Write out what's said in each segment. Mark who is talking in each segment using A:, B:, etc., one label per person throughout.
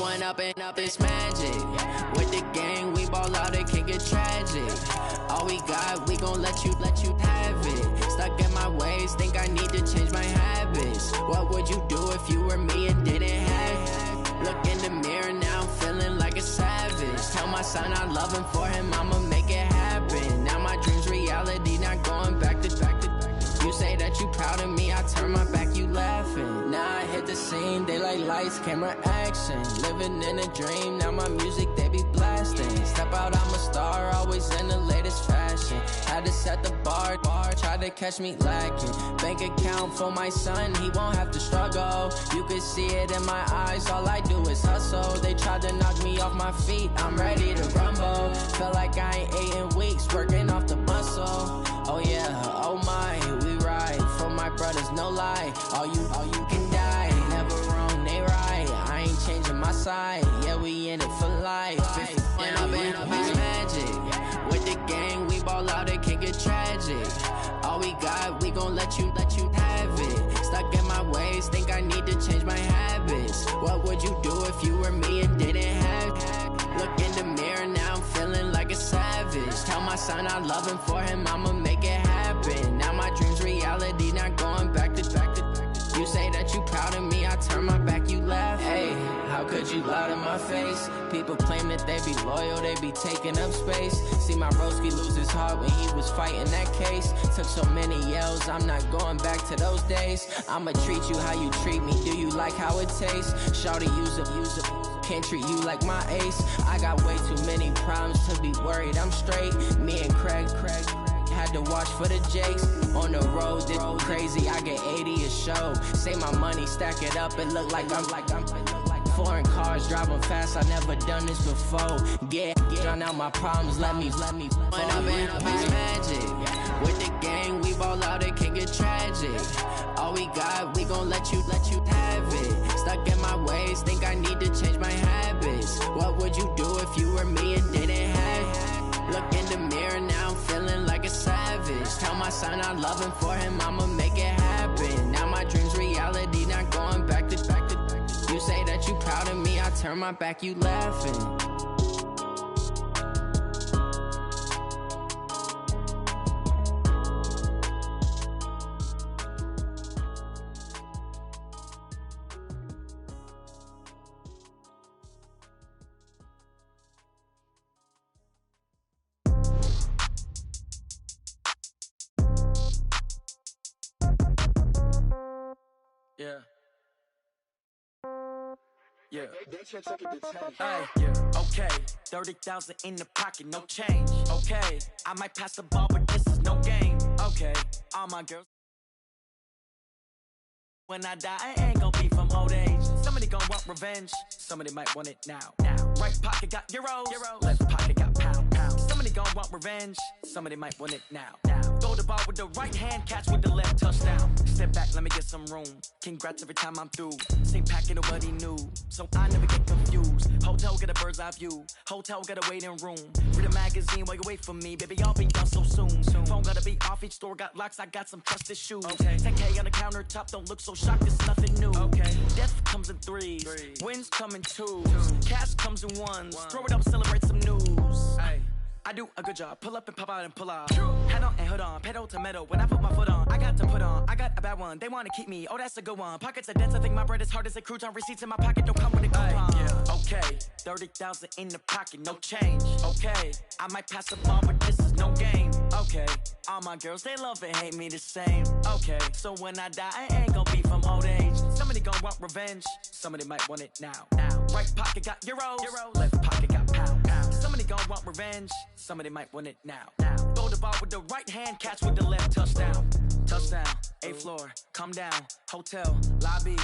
A: one up and up, it's magic. With the gang, we ball out, it can get tragic. All we got, we gon' let you have it. Stuck in my ways, think I need to change my habits. What would you do if you were me and didn't have it? Look in the mirror now, I'm feeling like a savage. Tell my son I love him, for him I'ma make it happen. Now my dream's reality, not going back to. You say that you proud of me, I turn my back, you laughing. Now I hit the scene, they like lights, camera, action. Living in a dream, now my music, they be blasting. Step out, I'm a star, always in the latest fashion. Had to set the bar, try to catch me lacking. Bank account for my son, he won't have to struggle. You can see it in my eyes, all I do is hustle. They tried to knock me off my feet, I'm ready to rumble. Felt like I ain't ate in weeks, working off the muscle. Oh yeah, oh my, we ride for my brothers, no lie. All you can die, never wrong, they right. I ain't changing my side, yeah, we in it for life. And up it's magic. With the gang, we ball out, it can get tragic. All we got, we gon' let you have it. Stuck in my ways, think I need to change my habits. What would you do if you were me and didn't have it? Look in the mirror, now I'm feeling like a savage. Tell my son I love him, for him I'ma make it happen. Now my dream's reality, not going back to. You say that you proud of me, I turn my back, you laugh. Hey, how could you lie to my face? People claim that they be loyal, they be taking up space. See my broski lose his heart when he was fighting that case. Took so many yells, I'm not going back to those days. I'ma treat you how you treat me, do you like how it tastes? Shawty, use up, can't treat you like my ace. I got way too many problems to be worried, I'm straight. Me and Craig had to watch for the Jakes. On the road, it's crazy, I get 80 a show. Say my money, stack it up, it look like I'm foreign cars, driving fast, I never done this before. Yeah, drown out my problems, let me When up it's magic. With the gang, we ball out, it can get tragic. All we got, we gon' let you have it. Stuck in my ways, think I need to change my habits. What would you do if you were me and didn't have it? Look in the mirror, now I'm feeling like a savage. Tell my son I love him, for him I'ma make it happen. Now my dream's reality, not going back to. You say that you proud of me, I turn my back, you laughing.
B: Yeah. Hey, yeah. Okay, 30,000 in the pocket, no change. Okay, I might pass the ball, but this is no game. Okay, all my girls. When I die, I ain't gon' be from old age. Somebody gon' want revenge. Somebody might want it now. Right pocket got euros. Left pocket got pounds. Somebody gon' want revenge. Somebody might want it now. Throw the ball with the right hand, catch with the left, touchdown. Step back, let me get some room. Congrats every time I'm through. Same packet, nobody knew, so I never get confused. Hotel got a bird's eye view. Hotel got a waiting room. Read a magazine while you wait for me. Baby, I'll be done so soon. Phone gotta be off, each store got locks. I got some trusted shoes. Okay. 10K on the countertop, don't look so shocked, it's nothing new. Okay. Death comes in threes. Wins come in twos. Cash comes in ones. Throw it up, celebrate some news. Ay. I do a good job, pull up and pop out and pull out. Head on and hood on, pedal to metal. When I put my foot on, I got to put on. I got a bad one, they wanna keep me, oh that's a good one. Pockets are dense, I think my bread is hard as a crouton. Receipts in my pocket don't come with a coupon. Yeah. Okay, 30,000 in the pocket, no change. Okay, I might pass the ball, but this is no game. Okay, all my girls, they love and hate me the same. Okay, so when I die, I ain't gon' be from old age. Somebody gon' want revenge, somebody might want it now. Right pocket got euros. Left pocket got pounds. Somebody gon' want revenge, somebody might want it now. Throw the ball with the right hand, catch with the left, touchdown. Touchdown, 8th floor, come down, hotel, lobby.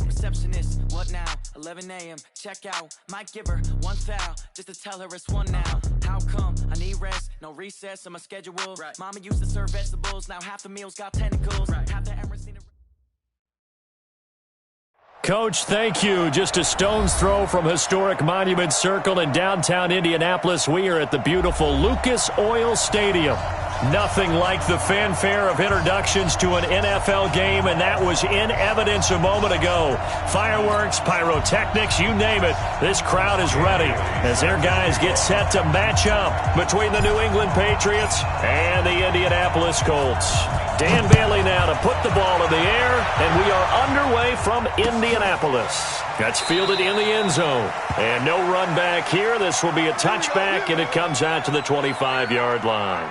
B: Receptionist, what now? 11 a.m., check out. Might give her one foul, just to tell her it's one now. How come? I need rest, no recess in my schedule. Right. Mama used to serve vegetables, now half the meals got tentacles. Right. Half the Emirates seen
C: Coach, thank you. Just a stone's throw from historic Monument Circle in downtown Indianapolis. We are at the beautiful Lucas Oil Stadium. Nothing like the fanfare of introductions to an NFL game, and that was in evidence a moment ago. Fireworks, pyrotechnics, you name it. This crowd is ready as their guys get set to match up between the New England Patriots and the Indianapolis Colts. Dan Bailey now to put the ball in the air, and we are underway from Indianapolis. That's fielded in the end zone. And no run back here. This will be a touchback, and it comes out to the 25-yard line.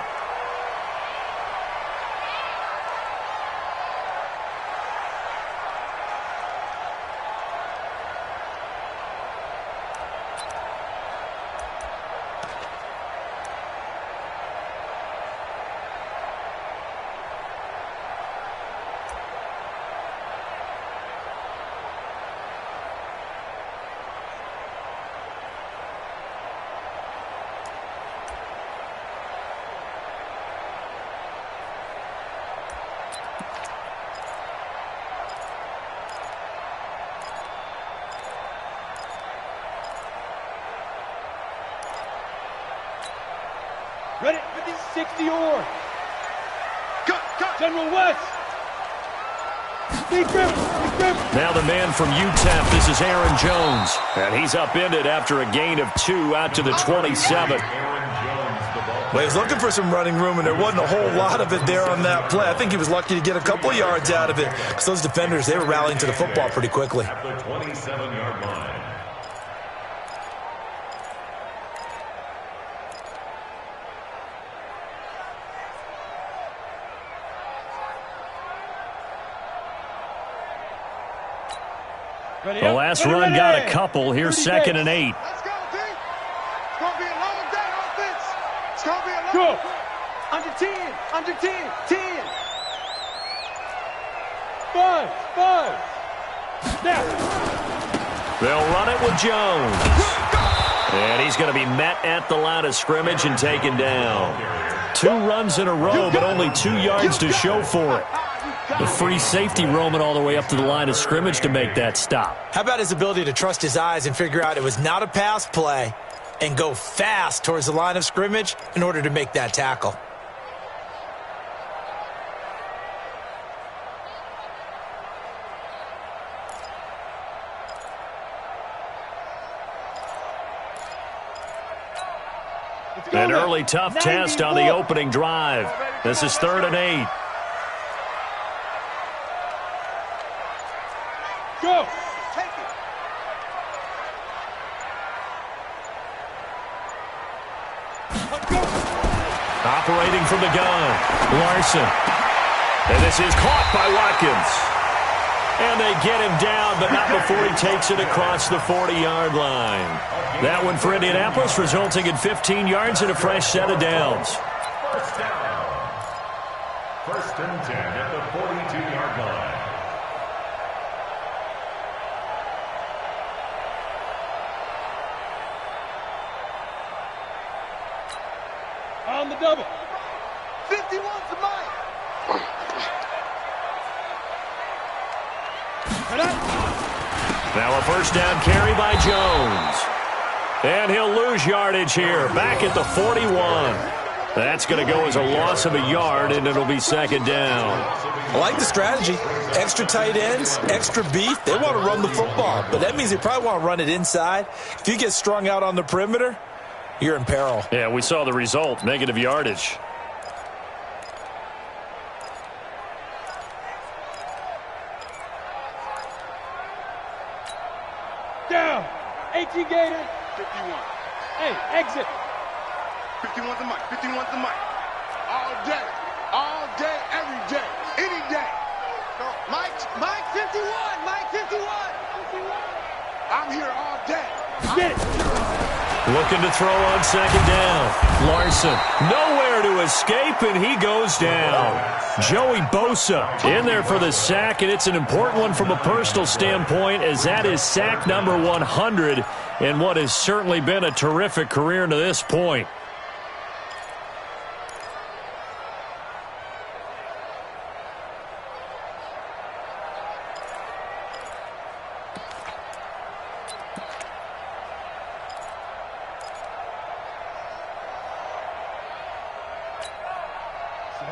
D: Ready, 50, 60 or. General West.
C: Now the man from UTEP, this is Aaron Jones. And he's upended after a gain of 2 out to the 27.
E: Well, he was looking for some running room, and there wasn't a whole lot of it there on that play. I think he was lucky to get a couple of yards out of it because those defenders, they were rallying to the football pretty quickly.
F: At the 27-yard line.
C: The last run got a couple. Here's 2nd and 8.
D: Let's go, team. It's going to be a long day offense. It's going to be a long day. Under 10. Under 10. 10. 5. Snap.
C: They'll run it with Jones. And he's going to be met at the line of scrimmage and taken down. 2 runs in a row, but only 2 yards to show for it. The free safety roaming all the way up to the line of scrimmage to make that stop.
E: How about his ability to trust his eyes and figure out it was not a pass play and go fast towards the line of scrimmage in order to make that tackle?
C: An early tough test on the opening drive. This is 3rd and 8.
D: Go. Take it.
C: Operating from the gun, Larson. And this is caught by Watkins. And they get him down, but not before he takes it across the 40-yard line. That one for Indianapolis, resulting in 15 yards and a fresh set of downs.
F: First down. 1st and 10 at the 42-yard line.
D: On the double. 51's the mic.
C: Now a first down carry by Jones. And he'll lose yardage here, back at the 41. That's going to go as a loss of a yard, and it'll be 2nd down.
E: I like the strategy. Extra tight ends, extra beef. They want to run the football, but that means they probably want to run it inside. If you get strung out on the perimeter, you're in peril.
C: Yeah, we saw the result, negative yardage.
D: Down. 18 Gator.
G: 51.
D: Hey, exit.
G: 51's the mic. 51's the mic. All day, every day, any day.
D: Mike 51. Mike 51.
G: I'm here all day.
D: Get it.
C: Looking to throw on 2nd down. Larson nowhere to escape, and he goes down. Joey Bosa in there for the sack, and it's an important one from a personal standpoint, as that is sack number 100 in what has certainly been a terrific career to this point.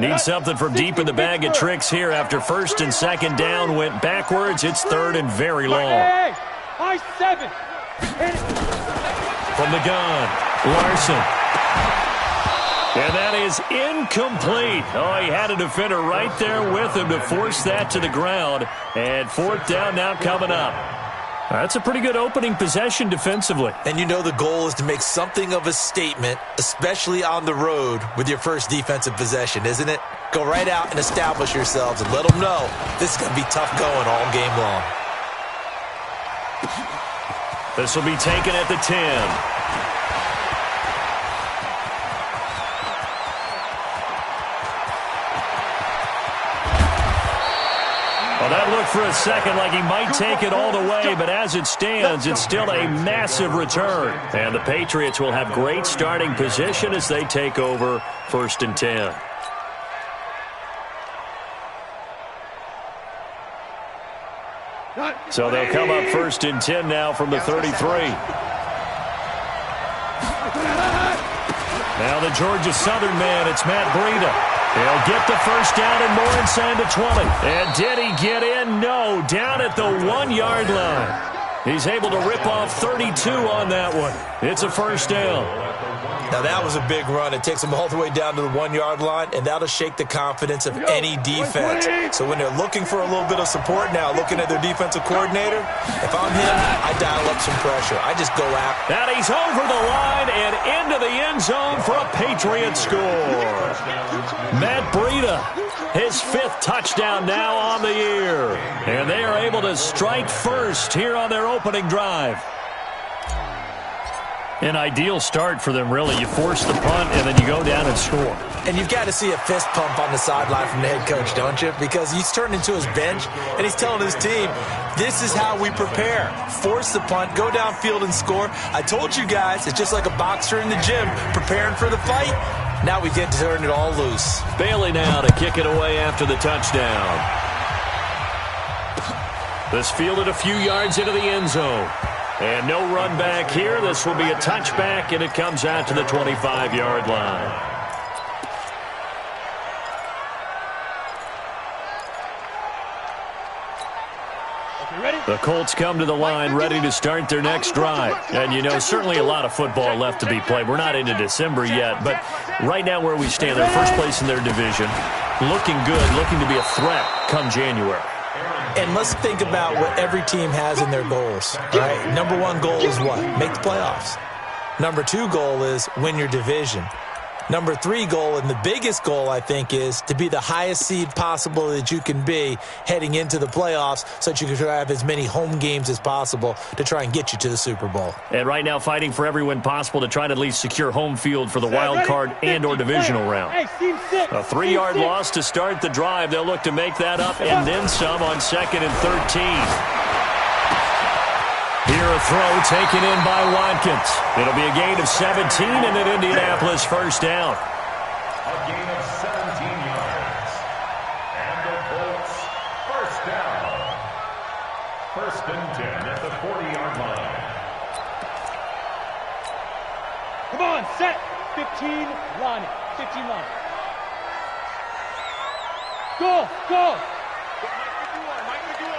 C: Need something from deep in the bag of tricks here after first and second down went backwards. It's third and very long.
D: High 7.
C: From the gun, Larson. And that is incomplete. Oh, he had a defender right there with him to force that to the ground. And fourth down now coming up. That's a pretty good opening possession defensively.
E: And you know the goal is to make something of a statement, especially on the road with your first defensive possession, isn't it? Go right out and establish yourselves and let them know this is going to be tough going all game long.
C: This will be taken at the 10. Well, that looked for a second like he might take it all the way, but as it stands, it's still a massive return. And the Patriots will have great starting position as they take over first and 10. So they'll come up first and 10 now from the 33. Now the Georgia Southern man, it's Matt Breida. He'll get the first down and more inside the 20. And did he get in? No, down at the 1-yard line. He's able to rip off 32 on that one. It's a first down.
E: Now that was a big run. It takes them all the way down to the 1-yard line, and that'll shake the confidence of any defense. So when they're looking for a little bit of support now, looking at their defensive coordinator, if I'm him, I dial up some pressure. I just go after.
C: And he's over the line and into the end zone for a Patriot score. Matt Breida, his 5th touchdown now on the year. And they are able to strike first here on their opening drive. An ideal start for them, really. You force the punt, and then you go down and score.
E: And you've got to see a fist pump on the sideline from the head coach, don't you? Because he's turned into his bench, and he's telling his team, this is how we prepare. Force the punt, go downfield and score. I told you guys, it's just like a boxer in the gym preparing for the fight. Now we get to turn it all loose.
C: Bailey now to kick it away after the touchdown. This fielded a few yards into the end zone. And no run back here. This will be a touchback, and it comes out to the 25-yard line. The Colts come to the line ready to start their next drive. And, you know, certainly a lot of football left to be played. We're not into December yet, but right now where we stand, they're first place in their division. Looking good, looking to be a threat come January.
E: And let's think about what every team has in their goals. All right? Number 1 goal is what? Make the playoffs. Number 2 goal is win your division. Number 3 goal, and the biggest goal, I think, is to be the highest seed possible that you can be heading into the playoffs so that you can have as many home games as possible to try and get you to the Super Bowl.
C: And right now fighting for every win possible to try to at least secure home field for the wild card and or divisional round. A 3-yard loss to start the drive. They'll look to make that up and then some on 2nd and 13. Here a throw taken in by Watkins. It'll be a gain of 17 and an Indianapolis first down.
F: A gain of 17 yards. And the Colts first down. First and 10 at the 40-yard line.
D: Come on, set. 15, line it. 15 line. Go, go.
G: Mike 51.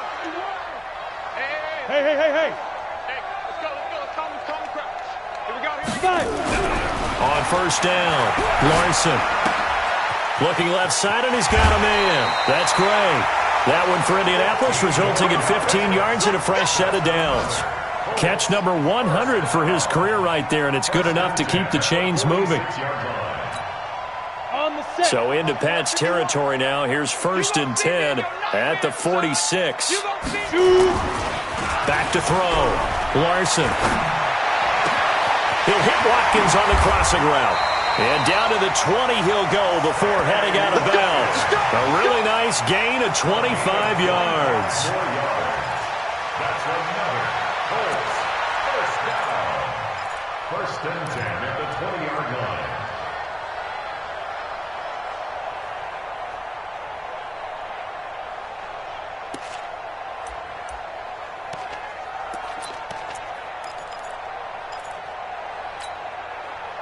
D: Hey, hey, hey, hey.
G: Let's go. Calm the crowd. Here we go.
C: On first down, Larson. Looking left side, and he's got a man. That's great. That one for Indianapolis, resulting in 15 yards and a fresh set of downs. Catch number 100 for his career right there, and it's good enough to keep the chains moving. So into Pat's territory now. Here's first and 10 at the 46. Back to throw. Larson. He'll hit Watkins on the crossing route. And down to the 20 he'll go before heading out of bounds. A really nice gain of 25 yards.
F: That's another Colts first down. First and 10 at the 20-yard line.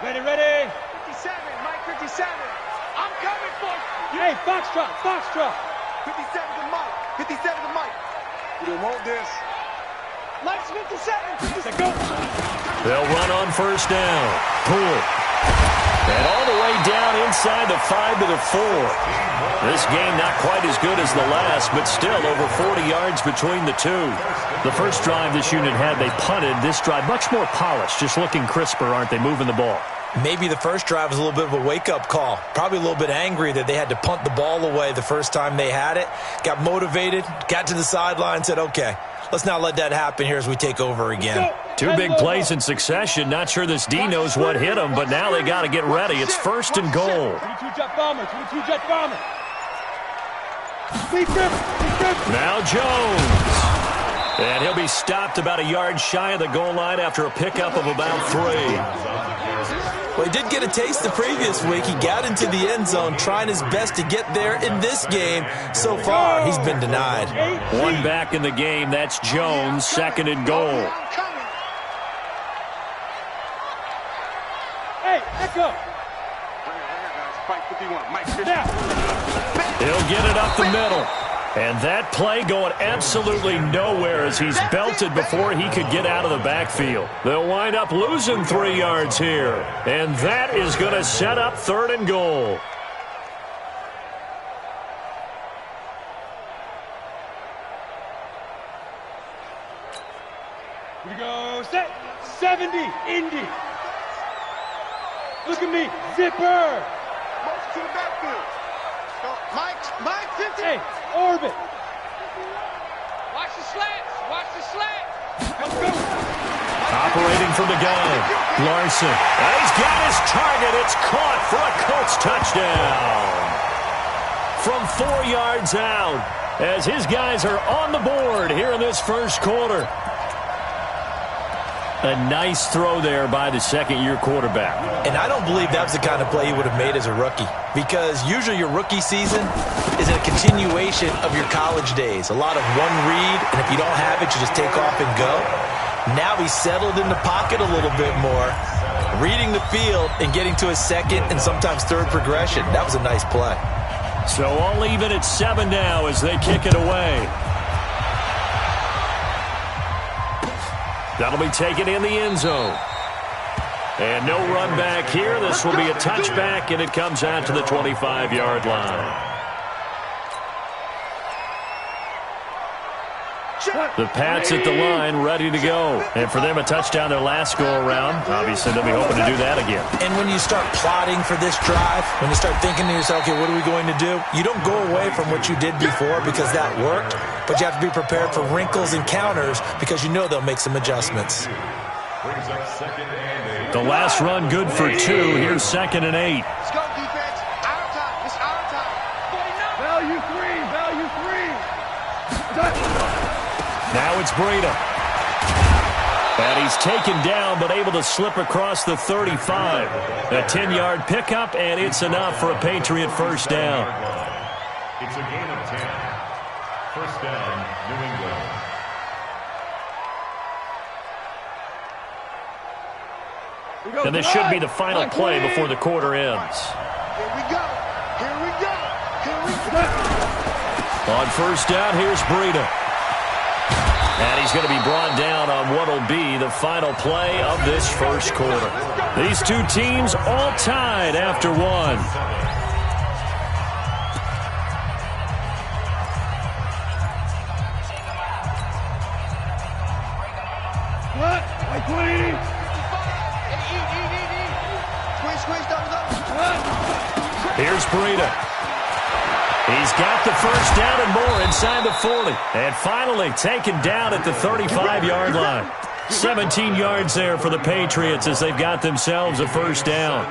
D: Ready, ready.
G: 57, Mike 57. I'm coming for you.
D: Hey, Foxtrot, Foxtrot.
G: 57 to Mike. 57 to Mike. You don't want this.
D: Mike's 57. Go.
C: They'll run on first down. Poole. And all the way down inside the 5 to the 4. This game not quite as good as the last, but still over 40 yards between the two. The first drive this unit had, they punted. This drive much more polished, just looking crisper, aren't they, moving the ball?
E: Maybe the first drive was a little bit of a wake-up call. Probably a little bit angry that they had to punt the ball away the first time they had it. Got motivated, got to the sideline, said, okay, let's not let that happen here as we take over again.
C: Two big plays in succession. Not sure this D knows what hit him, but now they got to get ready. It's first and goal.
D: 22-jet bomber, 22-jet bomber.
C: Now Jones. And he'll be stopped about a yard shy of the goal line after a pickup of about 3.
E: Well, he did get a taste the previous week. He got into the end zone trying his best to get there in this game. So far, he's been denied.
C: One back in the game. That's Jones, second and goal.
D: Hey, echo.
C: He'll get it up the middle. And that play going absolutely nowhere as he's belted before he could get out of the backfield. They'll wind up losing 3 yards here. And that is going to set up third and goal.
D: We go set. 70, Indy. Look at me, zipper.
G: Motion to the backfield. Mike, 50.
D: Hey, orbit.
G: Watch the slants. Watch the slants.
D: Let's go.
C: Operating from the gun, Larson. And he's got his target. It's caught for a Colts touchdown. From 4 yards out, as his guys are on the board here in this first quarter. A nice throw there by the second-year quarterback.
E: And I don't believe that was the kind of play he would have made as a rookie, because usually your rookie season is a continuation of your college days. A lot of one read, and if you don't have it, you just take off and go. Now he's settled in the pocket a little bit more, reading the field and getting to his second and sometimes third progression. That was a nice play.
C: So all even at 7 now as they kick it away. That'll be taken in the end zone. And no run back here. This will be a touchback, and it comes out to the 25-yard line. The Pats at the line, ready to go. And for them, a touchdown their last go-around. Obviously, they'll be hoping to do that again.
E: And when you start plotting for this drive, when you start thinking to yourself, okay, what are we going to do? You don't go away from what you did before because that worked, but you have to be prepared for wrinkles and counters because you know they'll make some adjustments.
C: The last run good for 2. Here's 2nd and 8.
G: Let's go, defense. Our time. It's our time.
D: Value 3, value 3.
C: Now it's Breida. And he's taken down, but able to slip across the 35. A 10-yard pickup, and it's enough for a Patriot first down.
F: It's a gain of 10. First down, New England.
C: And this should be the final play before the quarter ends.
G: Here we go. Here we go. Here we go.
C: On first down, here's Breida. And he's going to be brought down on what will be the final play of this first quarter. These two teams all tied after 1.
D: What? Like 20.
G: Squeeze, double.
C: Here's Breida. He's got the first down and more inside the 40. And finally taken down at the 35-yard line. 17 yards there for the Patriots as they've got themselves a first down.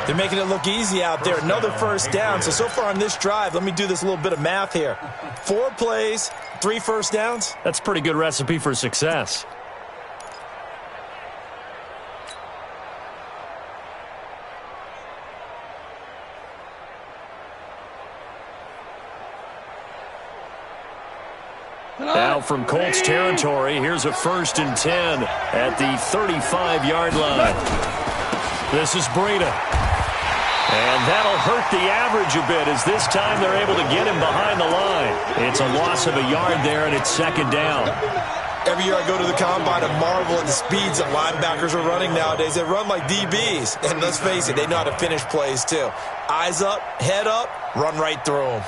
E: They're making it look easy out there. Another first down. So far on this drive, let me do this little bit of math here. 4 plays, 3 first downs.
C: That's a pretty good recipe for success. Now from Colts territory, here's a 1st and 10 at the 35-yard line. This is Breida. And that'll hurt the average a bit as this time they're able to get him behind the line. It's a loss of a yard there, and it's second down.
E: Every year I go to the combine and marvel at the speeds that linebackers are running nowadays. They run like DBs. And let's face it, they know how to finish plays too. Eyes up, head up, run right through them.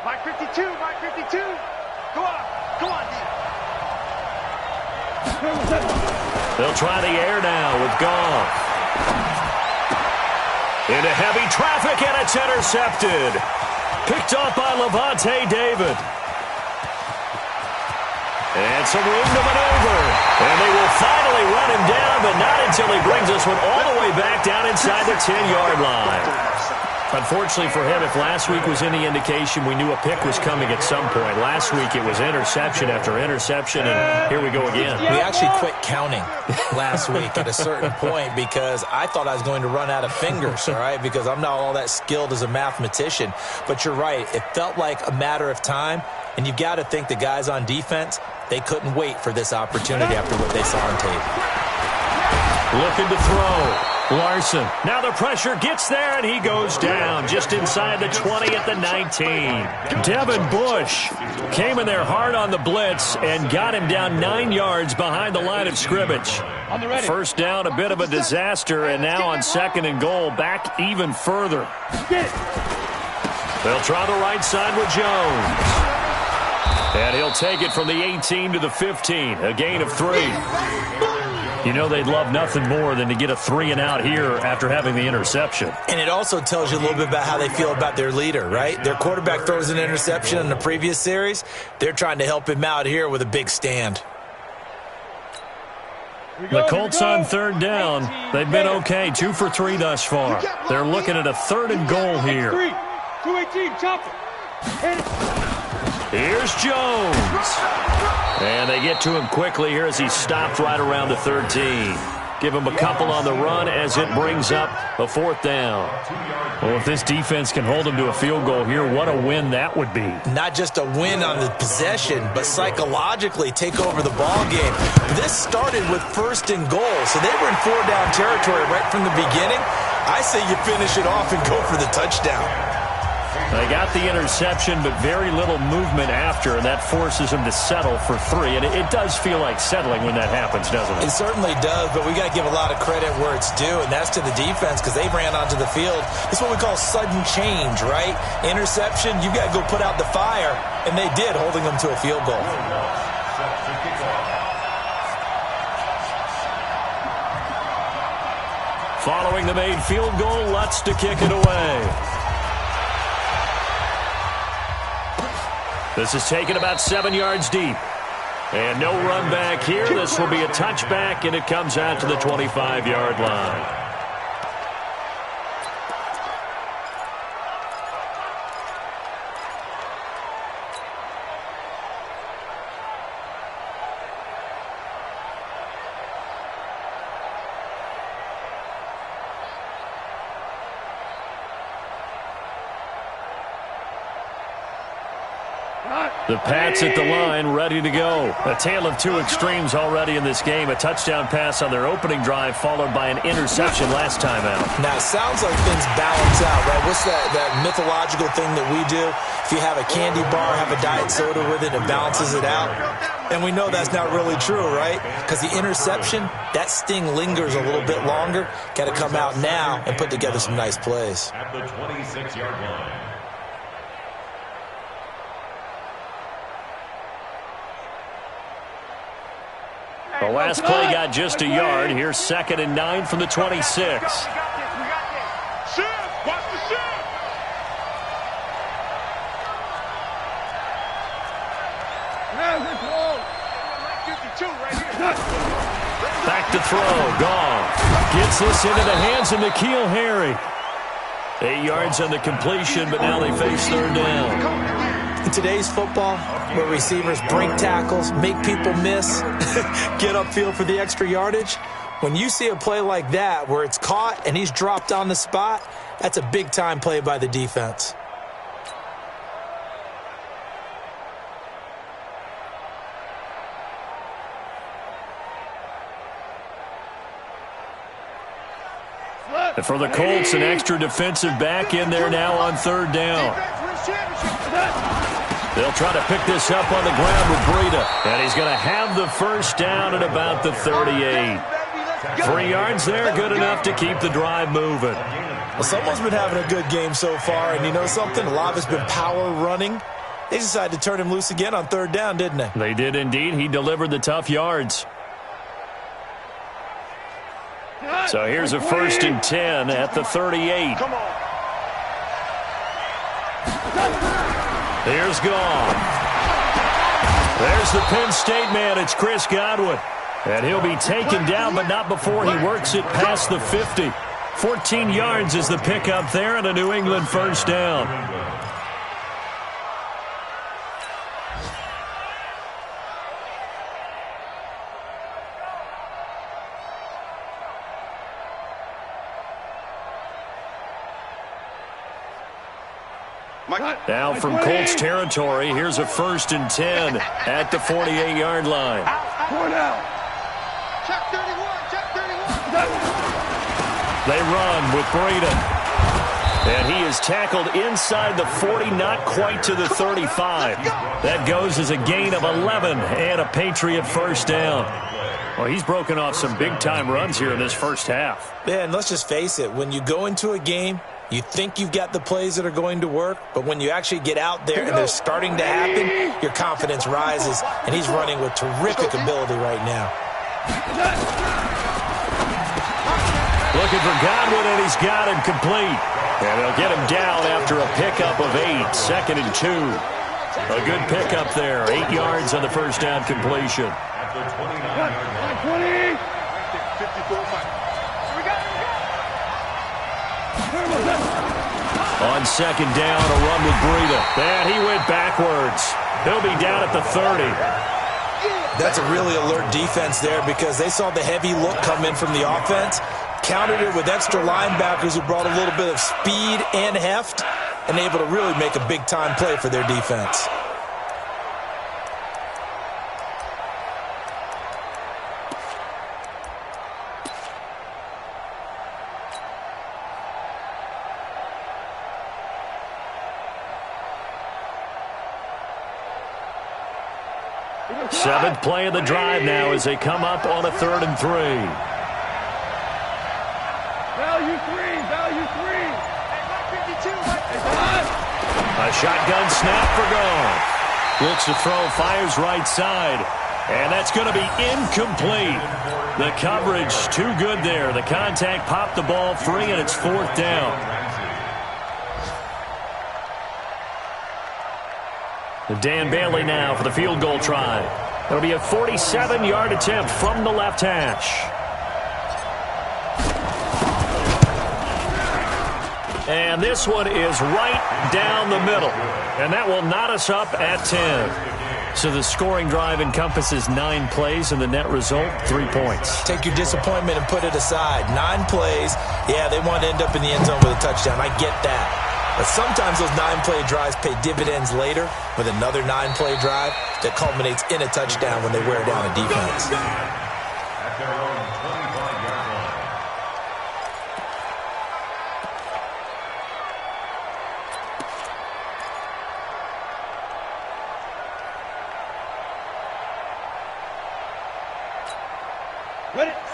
D: Mike 52, Mike 52. Go on, D.
C: They'll try the air now with Goff. Into heavy traffic, and it's intercepted. Picked off by Lavonte David. And some room to maneuver. And they will finally run him down, but not until he brings this one all the way back down inside the 10-yard line. Unfortunately for him, if last week was any indication, we knew a pick was coming at some point. Last week it was interception after interception, and here we go again.
E: We actually quit counting last week at a certain point because I thought I was going to run out of fingers, all right, because I'm not all that skilled as a mathematician. But you're right. It felt like a matter of time, and you've got to think the guys on defense, they couldn't wait for this opportunity after what they saw on tape.
C: Looking to throw. Larson. Now the pressure gets there, and he goes down just inside the 20 at the 19. Devin Bush came in there hard on the blitz and got him down 9 yards behind the line of scrimmage. First down, a bit of a disaster, and now on second and goal, back even further. They'll try the right side with Jones. And he'll take it from the 18 to the 15, a gain of 3. You know they'd love nothing more than to get a 3-and-out here after having the interception.
E: And it also tells you a little bit about how they feel about their leader, right? Their quarterback throws an interception in the previous series. They're trying to help him out here with a big stand.
C: The Colts on third down. They've been okay, 2 for 3 thus far. They're looking at a 3rd and goal here.
D: 218, chop it.
C: Here's Jones. And they get to him quickly here as he stopped right around the 13. Give him a couple on the run as it brings up a 4th down. Well, if this defense can hold him to a field goal here, what a win that would be.
E: Not just a win on the possession, but psychologically take over the ball game. This started with 1st and goal, so they were in 4-down territory right from the beginning. I say you finish it off and go for the touchdown.
C: They got the interception, but very little movement after, and that forces them to settle for 3. And it does feel like settling when that happens, doesn't it?
E: It certainly does, but we got to give a lot of credit where it's due, and that's to the defense because they ran onto the field. It's what we call sudden change, right? Interception, you got to go put out the fire, and they did, holding them to a field goal.
C: Following the made field goal, Lutz to kick it away. This is taken about 7 yards deep. And no run back here. This will be a touchback, and it comes out to the 25-yard line. The Pats at the line, ready to go. A tale of 2 extremes already in this game. A touchdown pass on their opening drive, followed by an interception last time out.
E: Now, it sounds like things balance out, right? What's that mythological thing that we do? If you have a candy bar, have a diet soda with it, it balances it out. And we know that's not really true, right? Because the interception, that sting lingers a little bit longer. Got to come out now and put together some nice plays.
F: At the 26-yard line.
C: The last play got just a yard. Here's 2nd and 9 from the 26.
D: We got this. Shift. Watch the shift.
C: Back to throw. Goff gets this into the hands of N'Keal Harry. 8 yards on the completion, but now they face 3rd down.
E: In today's football, where receivers break tackles, make people miss, get upfield for the extra yardage, when you see a play like that where it's caught and he's dropped on the spot, That's a big-time play by the defense.
C: And for the Colts, an extra defensive back in there now on third down. They'll try to pick this up on the ground with Breida. And he's going to have the first down at about the 38. 3 yards there, good enough to keep the drive moving.
E: Well, someone's been having a good game so far, and you know something? A lot of it's been power running. They decided to turn him loose again on third down, didn't they?
C: They did indeed. He delivered the tough yards. So here's a 1st and 10 at the 38.
G: Come on.
C: Here's gone. There's the Penn State man. It's Chris Godwin. And he'll be taken down, but not before he works it past the 50. 14 yards is the pickup there and a New England first down. Now from Colts territory, here's a 1st and 10 at the 48-yard line.
G: Check 31, check 31.
C: They run with Breida. And he is tackled inside the 40, not quite to the 35. That goes as a gain of 11 and a Patriot first down. Well, he's broken off some big-time runs here in this first half.
E: Yeah, and let's just face it. When you go into a game, you think you've got the plays that are going to work, but when you actually get out there and they're starting to happen, your confidence rises, and he's running with terrific ability right now.
C: Looking for Godwin, and he's got him complete. And they'll get him down after a pickup of 8, 2nd and 2. A good pickup there, 8 yards on the first down completion. On 2nd down, a run with Breida. And he went backwards. He'll be down at the 30.
E: That's a really alert defense there because they saw the heavy look come in from the offense, countered it with extra linebackers who brought a little bit of speed and heft, and able to really make a big-time play for their defense.
C: Seventh play of the drive now as they come up on a 3rd and 3.
G: Value 3, value 3.
C: A shotgun snap for Goff. Looks to throw, fires right side. And that's going to be incomplete. The coverage too good there. The contact popped the ball free, and it's 4th down. Dan Bailey now for the field goal try. It'll be a 47-yard attempt from the left hash. And this one is right down the middle. And that will knot us up at 10. So the scoring drive encompasses 9 plays, and the net result, 3 points.
E: Take your disappointment and put it aside. 9 plays. Yeah, they want to end up in the end zone with a touchdown. I get that. But sometimes those 9-play drives pay dividends later with another 9-play drive that culminates in a touchdown when they wear down a defense.
F: At their own 25-yard line.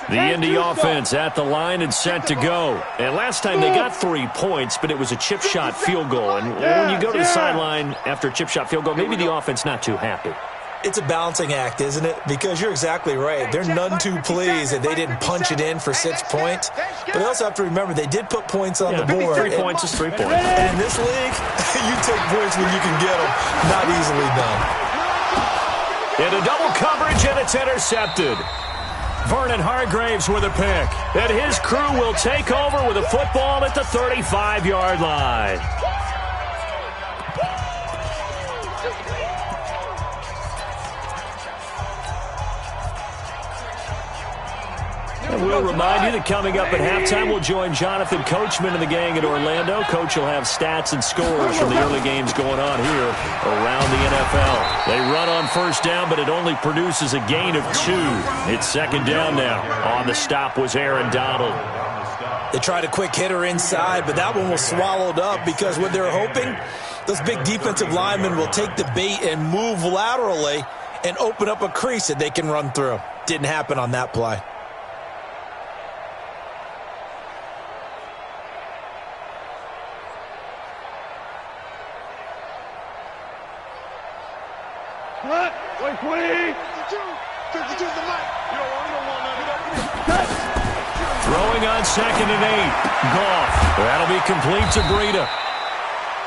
C: The Indy offense at the line and set to go. And last time they got 3 points, but it was a chip shot field goal. And when you go to the sideline after a chip shot field goal, maybe the offense not too happy.
E: It's a balancing act, isn't it? Because you're exactly right. They're none too pleased that they didn't punch it in for 6 points. But they also have to remember they did put points on the board.
C: 3 points is 3 points.
E: And in this league, you take points when you can get them. Not easily done.
C: Into double coverage, and it's intercepted. Vernon Hargreaves with a pick. And his crew will take over with a football at the 35-yard line. And we'll remind you that coming up at halftime, we'll join Jonathan Coachman and the gang in Orlando. Coach will have stats and scores from the early games going on here around the NFL. They run on first down, but it only produces a gain of 2. It's second down now. On the stop was Aaron Donald.
E: They tried a quick hitter inside, but that one was swallowed up because what they're hoping, those big defensive linemen will take the bait and move laterally and open up a crease that they can run through. Didn't happen on that play.
G: What? Wait, 20. 52 the mic. You don't want that.
C: Throwing on 2nd and 8. Goff. That'll be complete to Breida.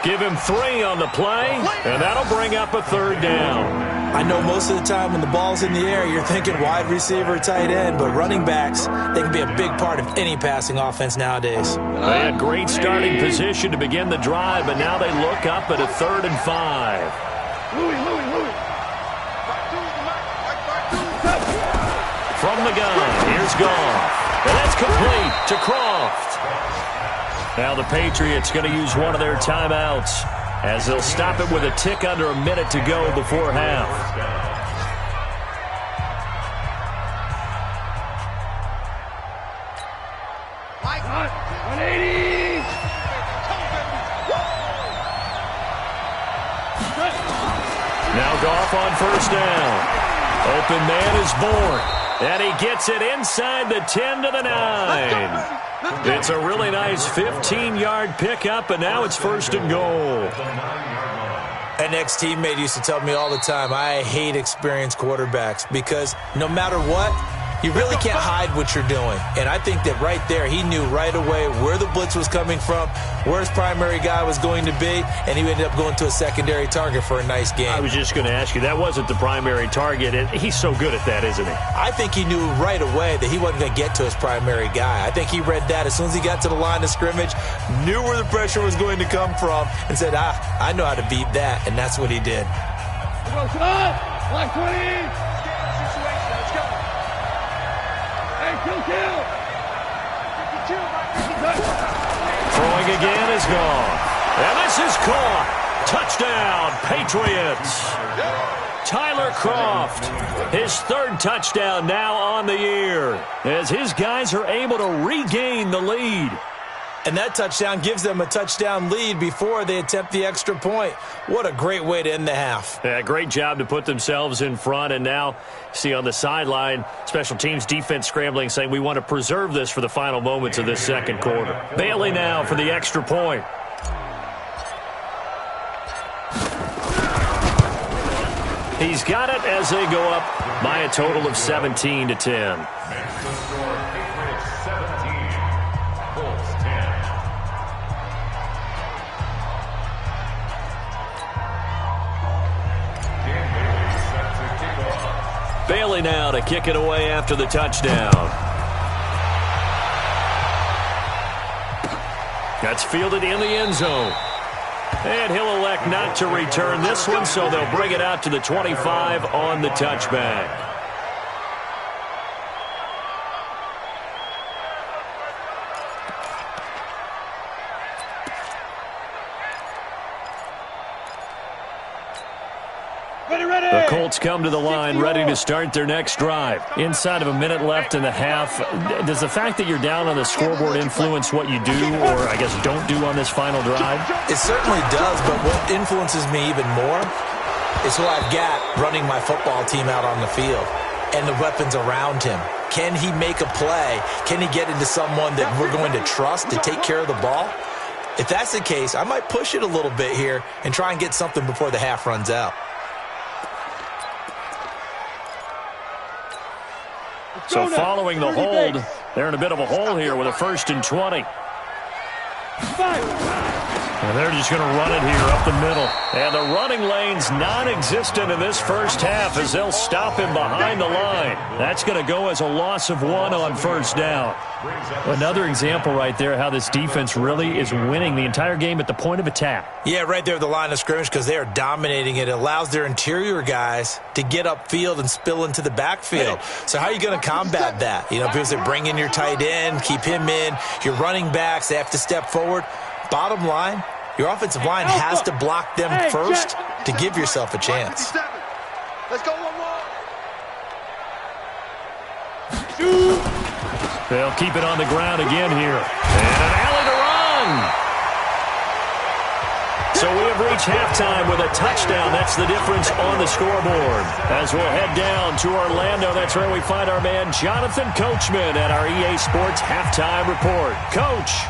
C: Give him 3 on the play, and that'll bring up a 3rd down.
E: I know most of the time when the ball's in the air, you're thinking wide receiver, tight end, but running backs, they can be a big part of any passing offense nowadays.
C: They had great starting position to begin the drive, but now they look up at a 3rd and 5.
G: Louis.
C: From the gun, here's Goff. And that's complete to Croft. Now the Patriots going to use one of their timeouts as they'll stop it with a tick under a minute to go before half.
G: Mike, 180.
C: Now Goff on first down. Open man is born. And he gets it inside the 10 to the 9. It's a really nice 15-yard pickup, and now it's 1st and goal.
E: An ex-teammate used to tell me all the time, I hate experienced quarterbacks because no matter what, you really can't hide what you're doing. And I think that right there, he knew right away where the blitz was coming from, where his primary guy was going to be, and he ended up going to a secondary target for a nice game.
C: I was just going to ask you, that wasn't the primary target, and he's so good at that, isn't he?
E: I think he knew right away that he wasn't going to get to his primary guy. I think he read that as soon as he got to the line of scrimmage, knew where the pressure was going to come from, and said, I know how to beat that, and that's what he did.
G: Go, son! Black 20! Kill.
C: Throwing again is gone. And this is caught. Touchdown, Patriots. Tyler Croft, his 3rd touchdown now on the year, as his guys are able to regain the lead.
E: And that touchdown gives them a touchdown lead before they attempt the extra point. What a great way to end the half.
C: Yeah, great job to put themselves in front. And now, see on the sideline, special teams defense scrambling, saying we want to preserve this for the final moments of this second quarter. Bailey now for the extra point. He's got it as they go up by a total of 17 to 10. Bailey now to kick it away after the touchdown. That's fielded in the end zone. And he'll elect not to return this one, so they'll bring it out to the 25 on the touchback. The Colts come to the line ready to start their next drive. Inside of a minute left in the half, does the fact that you're down on the scoreboard influence what you do or, I guess, don't do on this final drive?
E: It certainly does, but what influences me even more is who I've got running my football team out on the field and the weapons around him. Can he make a play? Can he get into someone that we're going to trust to take care of the ball? If that's the case, I might push it a little bit here and try and get something before the half runs out.
C: So following the hold, they're in a bit of a hole here with a 1st and 20. And they're just going to run it here up the middle. And the running lane's non-existent in this first half as they'll stop him behind the line. That's going to go as a loss of 1 on first down. Another example right there how this defense really is winning the entire game at the point of attack.
E: Yeah, right there at the line of scrimmage because they are dominating it. It allows their interior guys to get upfield and spill into the backfield. So how are you going to combat that? You know, because they bring in your tight end, keep him in. Your running backs, they have to step forward. Bottom line, your offensive line has to block them first to give yourself a chance.
D: Let's go one more.
C: They'll keep it on the ground again here. And an alley to run. So we have reached halftime with a touchdown. That's the difference on the scoreboard. As we'll head down to Orlando, that's where we find our man Jonathan Coachman at our EA Sports Halftime Report. Coach.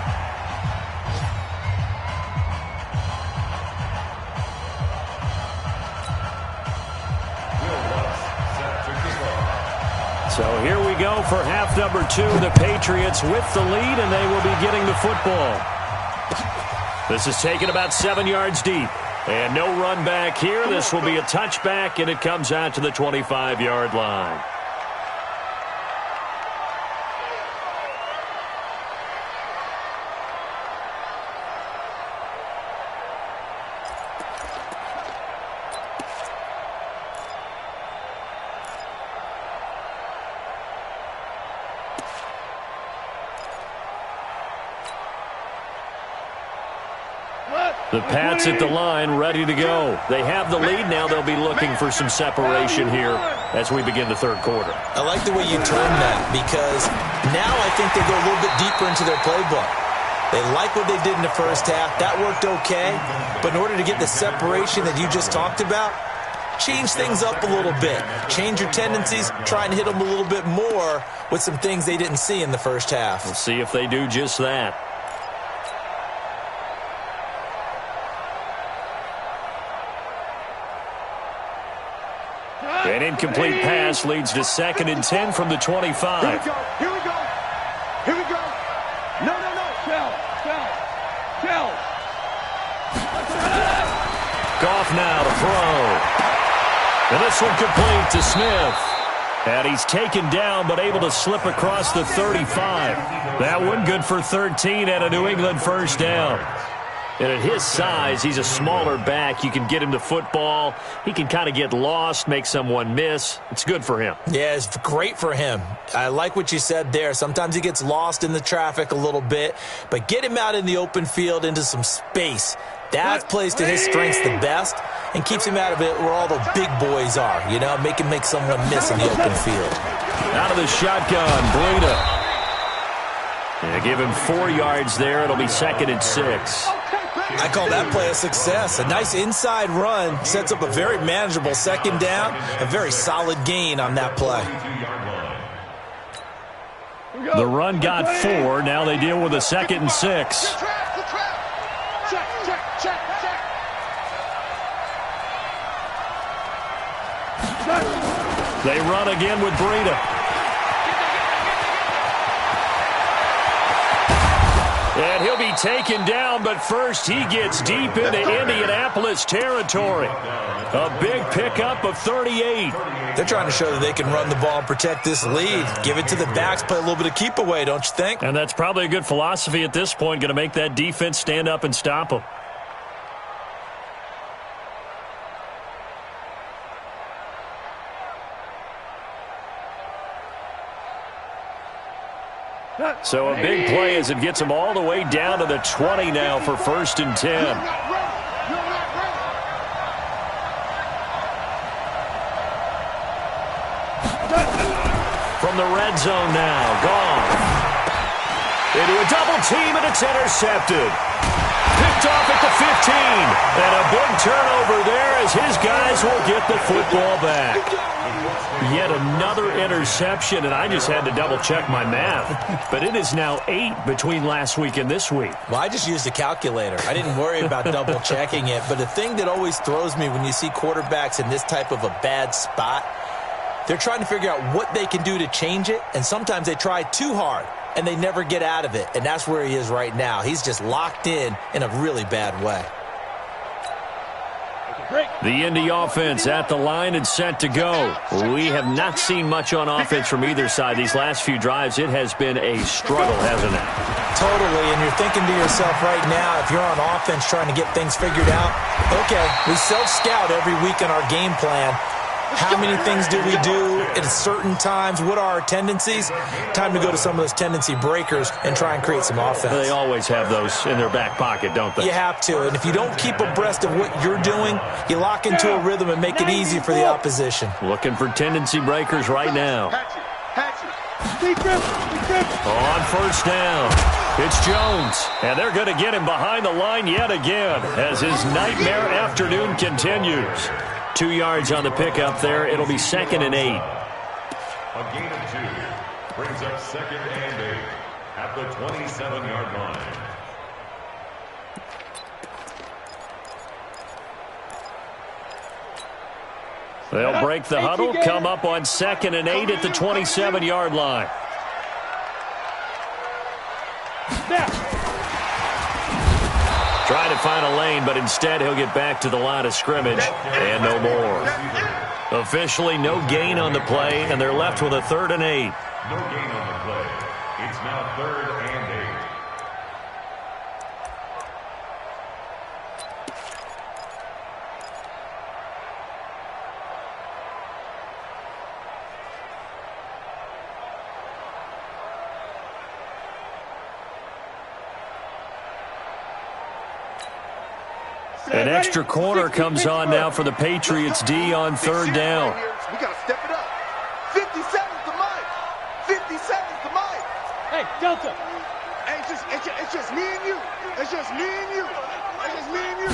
C: So here we go for half number 2. The Patriots with the lead, and they will be getting the football. This is taken about 7 yards deep. And no run back here. This will be a touchback, and it comes out to the 25-yard line. The Pats at the line, ready to go. They have the lead. Now they'll be looking for some separation here as we begin the third quarter.
E: I like the way you term that because now I think they go a little bit deeper into their playbook. They like what they did in the first half. That worked okay. But in order to get the separation that you just talked about, change things up a little bit. Change your tendencies. Try and hit them a little bit more with some things they didn't see in the first half.
C: We'll see if they do just that. An incomplete pass leads to 2nd and 10 from the 25.
D: Here we go. Here we go. Here we go. No. Shell.
C: Goff now to throw. And this one complete to Smith. And he's taken down but able to slip across the 35. That one good for 13 and a New England first down. And at his size, he's a smaller back. You can get him the football. He can kind of get lost, make someone miss. It's good for him.
E: Yeah, it's great for him. I like what you said there. Sometimes he gets lost in the traffic a little bit, but get him out in the open field into some space. That plays to his strengths the best and keeps him out of it where all the big boys are, you know, make someone miss in the open field.
C: Out of the shotgun, Breida. And give him 4 yards there. It'll be 2nd and 6.
E: I call that play a success. A nice inside run sets up a very manageable 2nd down. A very solid gain on that play.
C: The run got 4. Now they deal with a 2nd and 6. They run again with Breida. And he'll be taken down, but first he gets deep into Indianapolis territory. A big pickup of 38.
E: They're trying to show that they can run the ball and protect this lead. Give it to the backs, play a little bit of keep away, don't you think?
C: And that's probably a good philosophy at this point, going to make that defense stand up and stop them. So a big play as it gets them all the way down to the 20 now for 1st and 10. From the red zone now, Goff. Into a double team, and it's intercepted. Picked off at the 15. And a big turnover there as his guys will get the football back. Yet another interception, and I just had to double-check my math. But it is now 8 between last week and this week.
E: Well, I just used a calculator. I didn't worry about double-checking it. But the thing that always throws me when you see quarterbacks in this type of a bad spot, they're trying to figure out what they can do to change it, and sometimes they try too hard. and they never get out of it. And that's where he is right now. He's just locked in a really bad way.
C: The Indy offense at the line and set to go. We have not seen much on offense from either side. These last few drives, it has been a struggle, hasn't it?
E: Totally, and you're thinking to yourself right now, if you're on offense trying to get things figured out, okay, we self-scout every week in our game plan. How many things do we do at certain times? What are our tendencies? Time to go to some of those tendency breakers and try and create some offense.
C: They always have those in their back pocket, don't they?
E: You have to, and if you don't keep abreast of what you're doing, you lock into a rhythm and make it easy for the opposition.
C: Looking for tendency breakers right now. On first down, it's Jones, and they're going to get him behind the line yet again as his nightmare afternoon continues. 2 yards on the pickup there. It'll be 2nd and 8.
F: A gain of 2 brings up 2nd and 8 at the 27-yard line.
C: They'll break the huddle, come up on 2nd and 8 at the 27-yard line. Trying to find a lane, but instead he'll get back to the line of scrimmage and no more. Officially no gain on the play, and they're left with a 3rd and 8.
F: No gain on the play. It's now 3rd and 8.
C: An extra corner comes on now for the Patriots D on 3rd down.
D: We got to step it up. 57's the mic. 57's the mic.
G: Hey, Delta.
D: Hey, it's just me and you. It's just me and you. It's just me and you.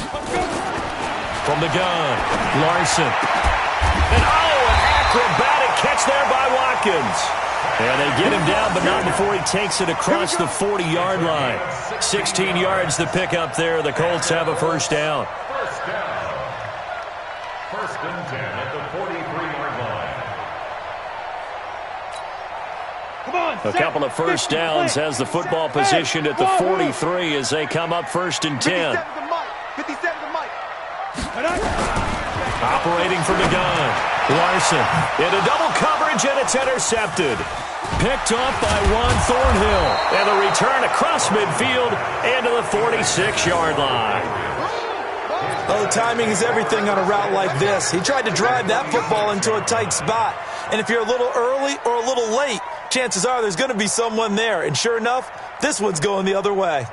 C: From the gun, Larson. And an acrobatic catch there by Watkins. And they get him down, but not before he takes it across the 40-yard line. 16 yards to pick up there. The Colts have a first down.
F: First down. 1st and 10 at the 43-yard line.
G: Come on.
C: A couple of first downs has the football positioned at the 43 as they come up 1st and 10.
D: 57's the mic. 57's the mic.
C: Operating from the gun, Larson into double coverage, and it's intercepted. Picked off by Juan Thornhill, and the return across midfield into the 46-yard line.
E: Oh, timing is everything on a route like this. He tried to drive that football into a tight spot. And if you're a little early or a little late, chances are there's going to be someone there. And sure enough, this one's going the other way.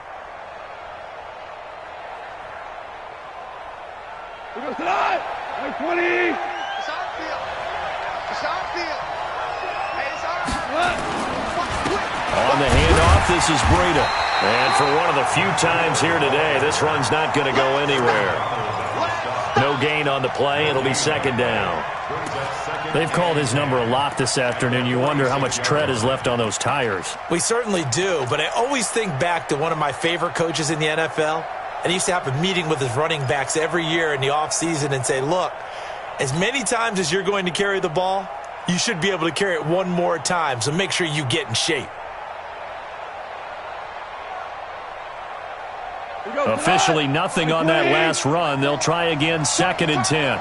G: Like 20.
D: It's our field. It's our field. Hey, it's our
C: On the handoff, this is Breida. And for one of the few times here today, this run's not going to go anywhere. No gain on the play. It'll be 2nd down. They've called his number a lot this afternoon. You wonder how much tread is left on those tires.
E: We certainly do, but I always think back to one of my favorite coaches in the NFL. And he used to have a meeting with his running backs every year in the offseason and say, look, as many times as you're going to carry the ball, you should be able to carry it one more time, so make sure you get in shape.
C: Officially nothing on that last run. They'll try again 2nd and 10.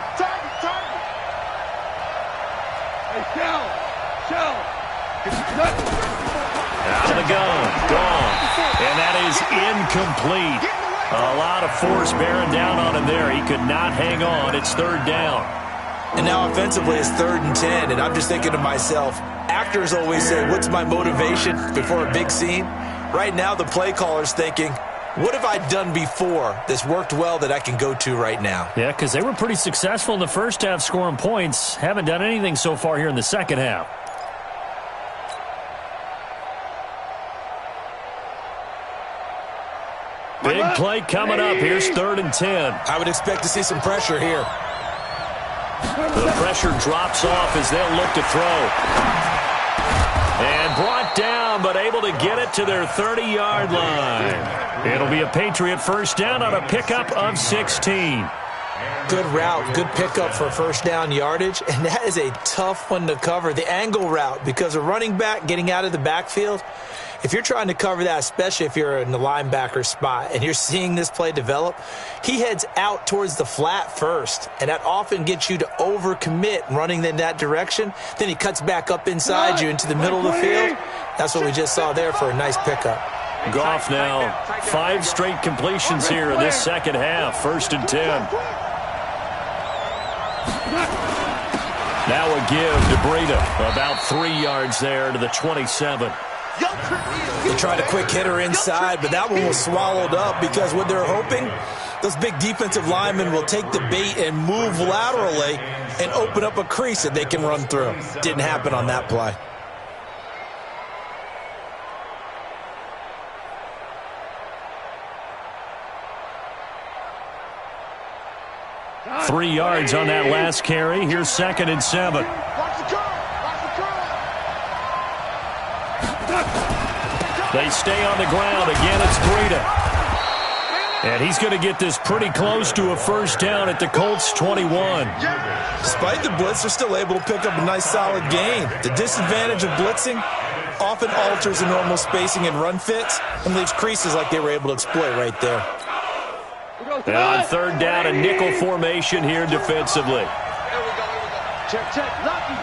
C: Out of the gun, gone. And that is incomplete. A lot of force bearing down on him there. He could not hang on. It's 3rd down.
E: And now offensively it's 3rd and 10, and I'm just thinking to myself, actors always say, what's my motivation before a big scene? Right now the play caller's thinking, what have I done before that's worked well that I can go to right now?
C: Yeah, because they were pretty successful in the first half scoring points. Haven't done anything so far here in the second half. Big play coming up. Here's 3rd and 10.
E: I would expect to see some pressure here.
C: The pressure drops off as they'll look to throw. And brought down, but able to get it to their 30-yard line. It'll be a Patriot first down on a pickup of 16.
E: Good route, good pickup for first down yardage, and that is a tough one to cover, the angle route, because a running back getting out of the backfield, if you're trying to cover that, especially if you're in the linebacker spot and you're seeing this play develop, he heads out towards the flat first, and that often gets you to overcommit running in that direction. Then he cuts back up inside you into the middle of the field. That's what we just saw there for a nice pickup.
C: Goff now, 5 straight completions here in this second half, 1st and 10. Now a give to Breida, about 3 yards there to the 27.
E: They tried a quick hitter inside, but that one was swallowed up because what they're hoping, those big defensive linemen will take the bait and move laterally and open up a crease that they can run through. Didn't happen on that play.
C: Three yards on that last carry. Here's 2nd and 7. They stay on the ground. Again, it's Breida. And he's going to get this pretty close to a first down at the Colts 21.
E: Despite the blitz, they're still able to pick up a nice solid gain. The disadvantage of blitzing often alters the normal spacing and run fits and leaves creases like they were able to exploit right there.
C: And on 3rd down, a nickel formation here defensively.
D: Here we go. Check. Lucky.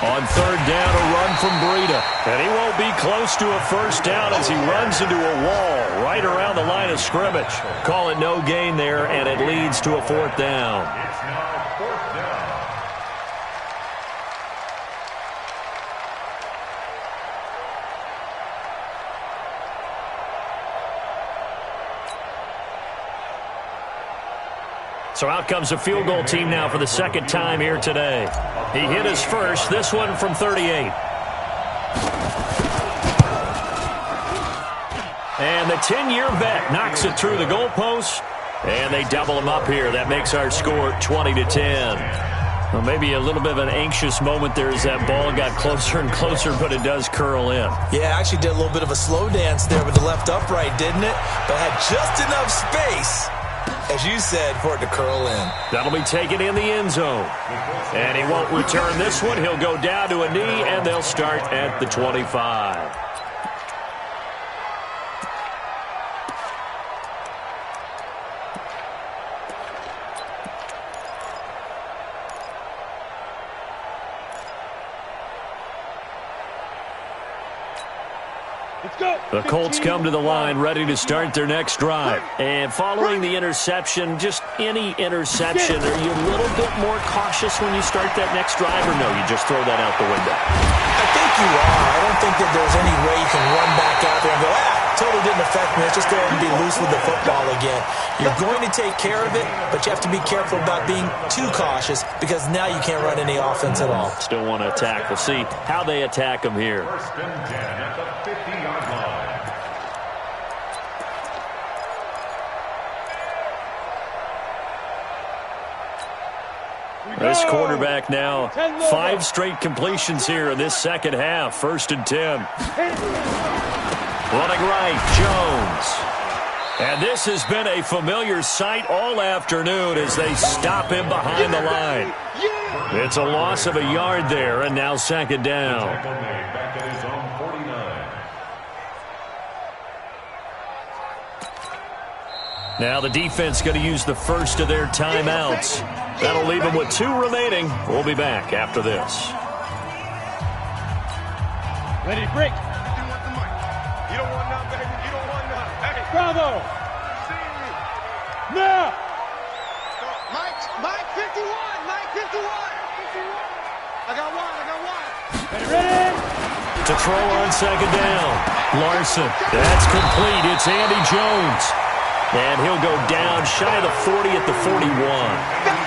C: On 3rd down, a run from Breida. And he won't be close to a first down as he runs into a wall right around the line of scrimmage. Call it no gain there, and it leads to a 4th down.
F: It's now 4th down.
C: So out comes the field goal team now for the 2nd time here today. He hit his first, this one from 38. And the 10-year vet knocks it through the goalpost, and they double him up here. That makes our score 20-10. Well, maybe a little bit of an anxious moment there as that ball got closer and closer, but it does curl in.
E: Yeah, actually did a little bit of a slow dance there with the left upright, didn't it? But had just enough space, as you said, for it to curl in.
C: That'll be taken in the end zone. And he won't return this one. He'll go down to a knee, and they'll start at the 25. The Colts come to the line ready to start their next drive. And following the interception, just any interception, are you a little bit more cautious when you start that next drive, or no, you just throw that out the window?
E: I think you are. I don't think that there's any way you can run back out there and go, totally didn't affect me. Let's just go ahead and be loose with the football again. You're going to take care of it, but you have to be careful about being too cautious because now you can't run any offense at all.
C: Still want to attack. We'll see how they attack them here.
F: 1st and 10 at the 50-yard line.
C: This quarterback now, 5 straight completions here in this second half. 1st and 10. Running right, Jones. And this has been a familiar sight all afternoon as they stop him behind the line. It's a loss of a yard there, and now 2nd down.
F: Back at his own 49.
C: Now the defense going to use the first of their timeouts. That'll leave them with 2 remaining. We'll be back after this.
G: Ready, break. You don't want none, baby. You don't want none. Hey, bravo. Now.
D: Mike 51. Mike 51. I got one.
G: Ready.
C: To throw on 2nd down. Larson. That's complete. It's Andy Jones. And he'll go down shy of the 40 at the 41.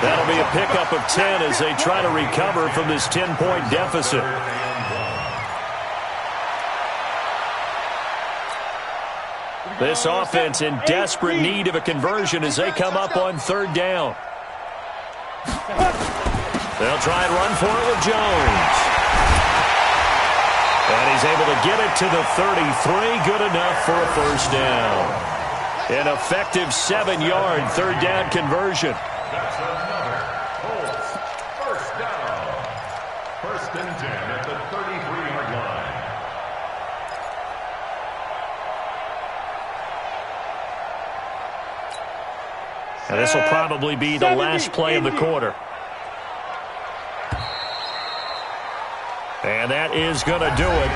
C: That'll be a pickup of 10 as they try to recover from this 10-point deficit. This offense in desperate need of a conversion as they come up on 3rd down. They'll try and run for it with Jones. And he's able to get it to the 33. Good enough for a first down. An effective 7-yard third down conversion.
F: That's another Colts first down. 1st and 10 at the 33-yard line.
C: And this will probably be the last play of the quarter. And that is going to do it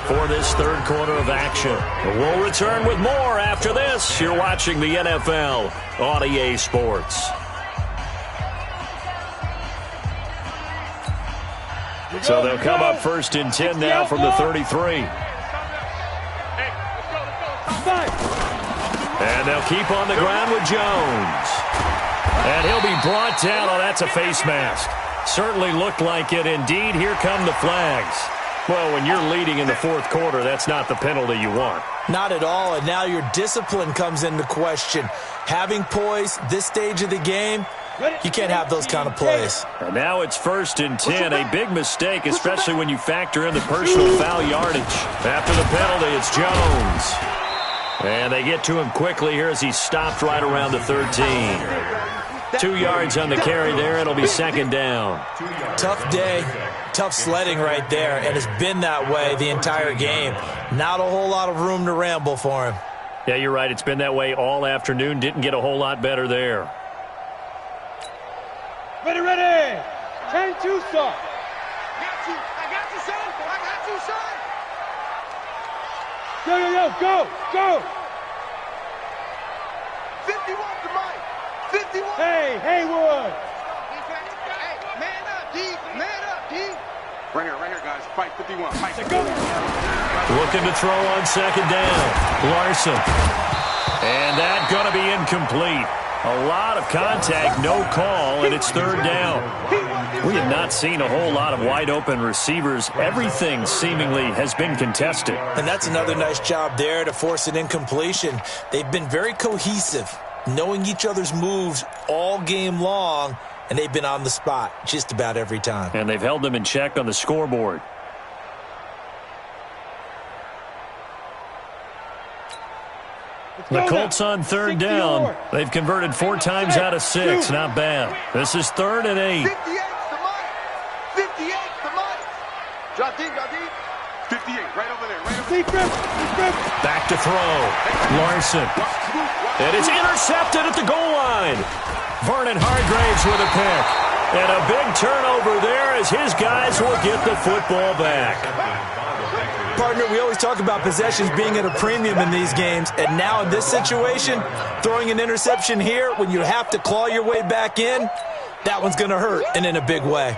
C: for this third quarter of action. We'll return with more after this. You're watching the NFL on EA Sports. So they'll come up 1st and 10 now from the 33. And they'll keep on the ground with Jones. And he'll be brought down. Oh, that's a face mask. Certainly looked like it. Indeed, here come the flags. Well, when you're leading in the fourth quarter, that's not the penalty you want.
E: Not at all, and now your discipline comes into question. Having poise this stage of the game, you can't have those kind of plays.
C: And now it's 1st and 10. A big mistake, especially when you factor in the personal foul yardage. After the penalty, it's Jones. And they get to him quickly here as he stopped right around the 13. 2 yards on the carry there. It'll be 2nd down.
E: Tough day, tough sledding right there, and it's been that way the entire game. Not a whole lot of room to ramble for him.
C: Yeah, you're right. It's been that way all afternoon. Didn't get a whole lot better there.
G: Ready, ready. 10-2, son.
D: I got you, son. I got you, son.
G: Yo, go, go.
D: 51 to Mike. 51.
G: Hey, Haywood.
D: Hey, man up, D. Man up, D. Right here, guys. Fight 51. Fight.
G: Go.
C: Looking to throw on 2nd down. Larson. And that going to be incomplete. A lot of contact, no call, and it's 3rd down. We have not seen a whole lot of wide-open receivers. Everything seemingly has been contested.
E: And that's another nice job there to force an incompletion. They've been very cohesive, knowing each other's moves all game long, and they've been on the spot just about every time.
C: And they've held them in check on the scoreboard. The Colts on 3rd down. They've converted 4 times out of 6. Not bad. This is 3rd and 8.
D: 58 to Mike. 58 to Mike. Drop deep. 58, right over there.
C: Back to throw. Larson. And it's intercepted at the goal line. Vernon Hargreaves with a pick. And a big turnover there as his guys will get the football back.
E: Partner, we always talk about possessions being at a premium in these games, and now in this situation, throwing an interception here when you have to claw your way back in, that one's going to hurt, and in a big way.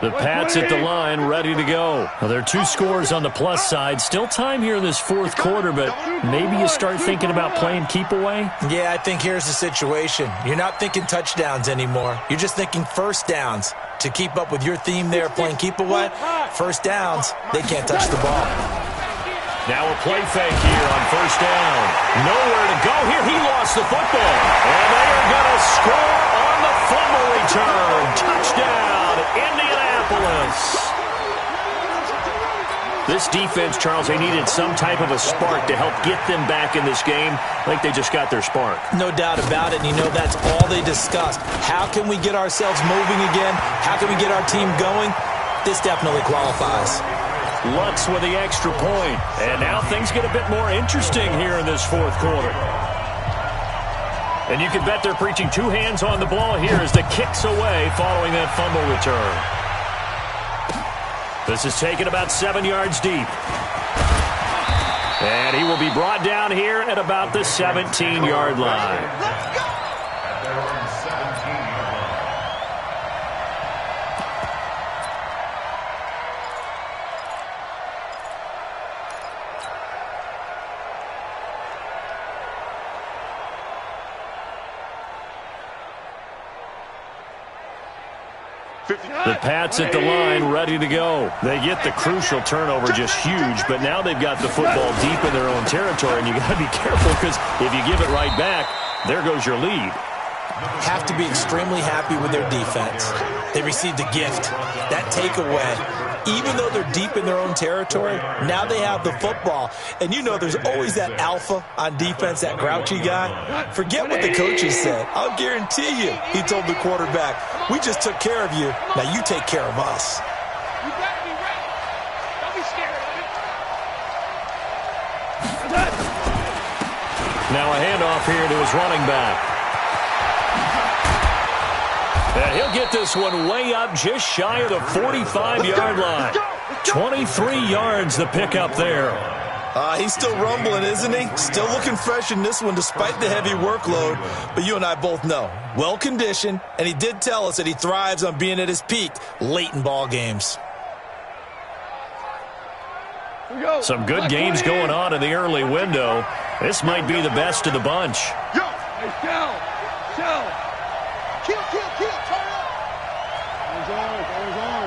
C: The Pats at the line, ready to go. Well, there are 2 scores on the plus side. Still time here in this fourth quarter, but maybe you start thinking about playing keep away?
E: Yeah, I think here's the situation. You're not thinking touchdowns anymore. You're just thinking first downs. To keep up with your theme there, playing keep away, first downs, they can't touch the ball.
C: Now a play fake here on 1st down. Nowhere to go here. He lost the football. And they are going to score on the fumble return. Touchdown, Indianapolis. This defense, Charles, they needed some type of a spark to help get them back in this game. I think they just got their spark.
E: No doubt about it, and you know that's all they discussed. How can we get ourselves moving again? How can we get our team going? This definitely qualifies.
C: Lutz with the extra point. And now things get a bit more interesting here in this fourth quarter. And you can bet they're preaching 2 hands on the ball here as the kick's away following that fumble return. This is taken about 7 yards deep. And he will be brought down here at about the 17-yard line.
D: Let's go.
F: At their own 17-yard line.
C: The Pats at the line, ready to go. They get the crucial turnover, just huge, but now they've got the football deep in their own territory, and you got to be careful because if you give it right back, there goes your lead.
E: Have to be extremely happy with their defense. They received a gift. That takeaway, even though they're deep in their own territory, now they have the football. And you know there's always that alpha on defense, that grouchy guy. Forget what the coaches said. I'll guarantee you, he told the quarterback, we just took care of you. Now you take care of us.
G: You gotta be ready. Don't be scared of it.
C: Now a handoff here to his running back. And he'll get this one way up just shy of the 45-yard line. 23 yards the pickup there.
E: He's still rumbling, isn't he? Still looking fresh in this one despite the heavy workload. But you and I both know, well-conditioned, and he did tell us that he thrives on being at his peak late in ball games.
C: Some good games going on in the early window. This might be the best of the bunch.
G: Yo, hey, Shell. Kill, turn up. Always on.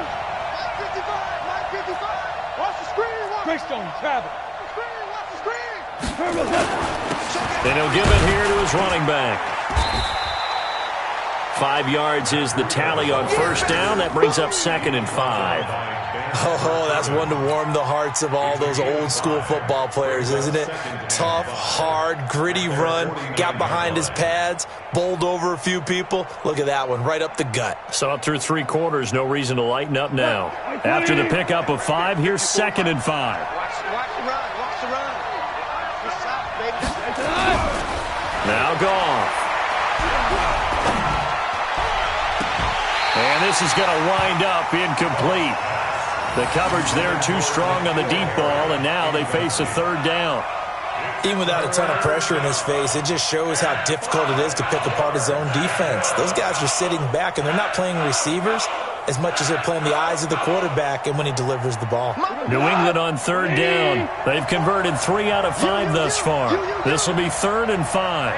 G: 955. Watch the screen. Greystone, travel. Watch the screen.
C: And he'll give it here to his running back. 5 yards is the tally on first down. That brings up 2nd and 5.
E: Oh, that's one to warm the hearts of all those old-school football players, isn't it? Tough, hard, gritty run, got behind his pads, bowled over a few people. Look at that one, right up the gut.
C: Saw it through 3 quarters, no reason to lighten up now. After the pickup of 5, here's 2nd and 5.
D: Watch the run. Good shot, baby.
C: Now Goff. And this is going to wind up incomplete. The coverage there too strong on the deep ball, and now they face a 3rd down.
E: Even without a ton of pressure in his face, it just shows how difficult it is to pick apart his own defense. Those guys are sitting back, and they're not playing receivers as much as they're playing the eyes of the quarterback and when he delivers the ball.
C: New England on 3rd down. They've converted 3 out of 5 thus far. This will be 3rd and 5.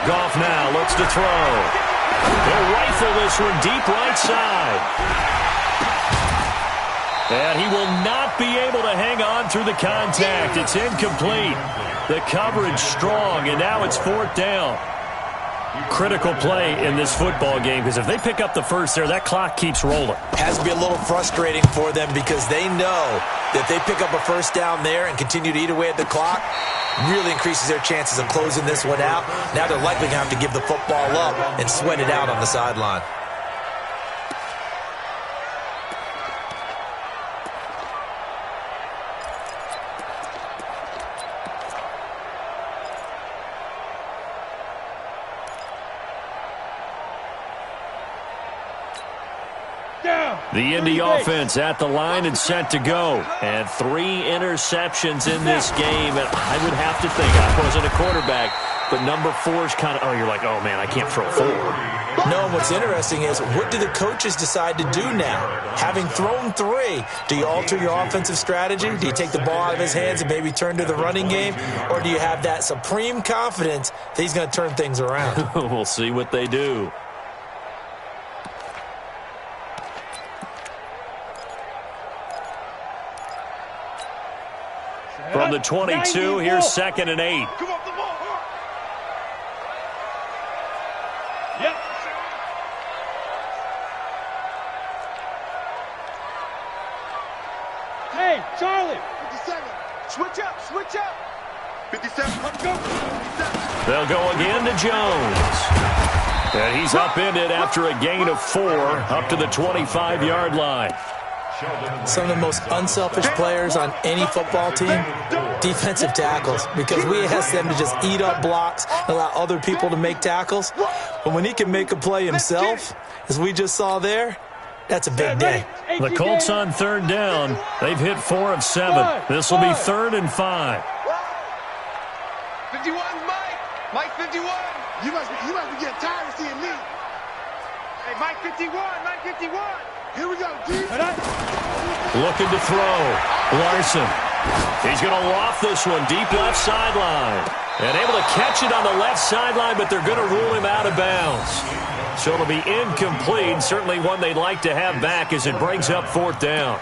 C: Goff now looks to throw. He'll rifle this one deep right side. And he will not be able to hang on through the contact. It's incomplete. The coverage strong, and now it's 4th down. Critical play in this football game, because if they pick up the first there, that clock keeps rolling.
E: Has to be a little frustrating for them because they know that they pick up a first down there and continue to eat away at the clock, really increases their chances of closing this one out. Now they're likely going to have to give the football up and sweat it out on the sideline.
C: The Indy offense at the line and set to go. And 3 interceptions in this game. And I would have to think, I wasn't a quarterback, but number 4 is kind of, you're like, oh, man, I can't throw 4.
E: No, what's interesting is, what do the coaches decide to do now? Having thrown 3, do you alter your offensive strategy? Do you take the ball out of his hands and maybe turn to the running game? Or do you have that supreme confidence that he's going to turn things around?
C: We'll see what they do. From the 22, here's 2nd and 8.
G: Come on, the ball. Yep. Hey, Charlie.
D: 57. Switch up. 57. Let's go. 57.
C: They'll go again to Jones. And he's upended after a gain of 4 up to the 25-yard line.
E: Some of the most unselfish players on any football team, defensive tackles, because we ask them to just eat up blocks and allow other people to make tackles. But when he can make a play himself, as we just saw there, that's a big day.
C: The Colts on 3rd down. They've hit 4 of 7. This will be 3rd and 5.
D: 51, Mike 51. You must be getting tired of seeing me. Hey, Mike 51. Here we go, G.
C: Looking to throw. Larson. He's going to loft this one deep left sideline. And able to catch it on the left sideline, but they're going to rule him out of bounds. So it'll be incomplete. Certainly one they'd like to have back as it brings up 4th down.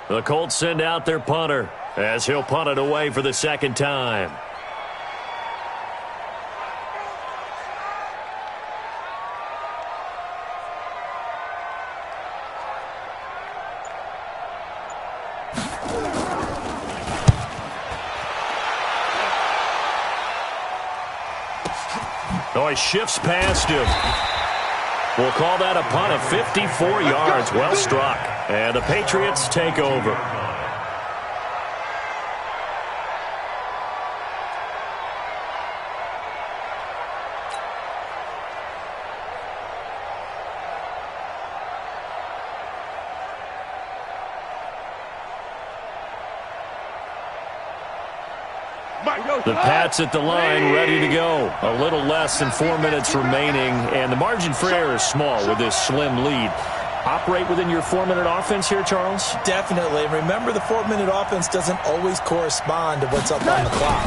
C: The Colts send out their punter as he'll punt it away for the 2nd time. Oh, he shifts past him. We'll call that a punt of 54 yards. Well struck. And the Patriots take over. The Pats at the line, ready to go. A little less than 4 minutes remaining, and the margin for error is small with this slim lead. Operate within your 4-minute offense here, Charles?
E: Definitely. Remember, the 4-minute offense doesn't always correspond to what's up on the clock.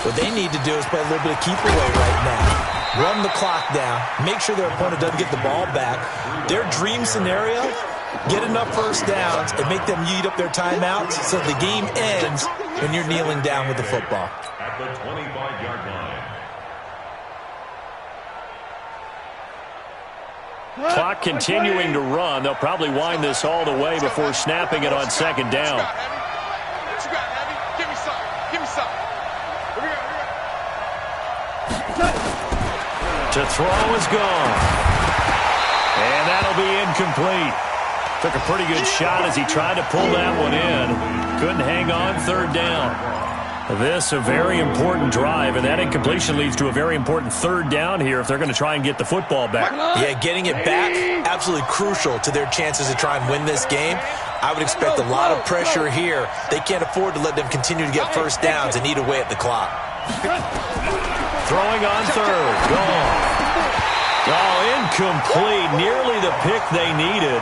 E: What they need to do is play a little bit of keep away right now. Run the clock down. Make sure their opponent doesn't get the ball back. Their dream scenario, get enough first downs and make them eat up their timeouts so the game ends when you're kneeling down with the football.
F: At the 25-yard line.
C: Clock continuing to run. They'll probably wind this all the way before snapping it on 2nd down.
G: What you got, Heavy? Give me some. Give me some.
C: To throw is gone. And that'll be incomplete. Took a pretty good shot as he tried to pull that one in. Couldn't hang on. 3rd down. This a very important drive, and that incompletion leads to a very important 3rd down here if they're going to try and get the football back.
E: Yeah, getting it back, absolutely crucial to their chances to try and win this game. I would expect a lot of pressure here. They can't afford to let them continue to get first downs and eat away at the clock.
C: Throwing on 3rd. Gone. Oh, incomplete. Nearly the pick they needed.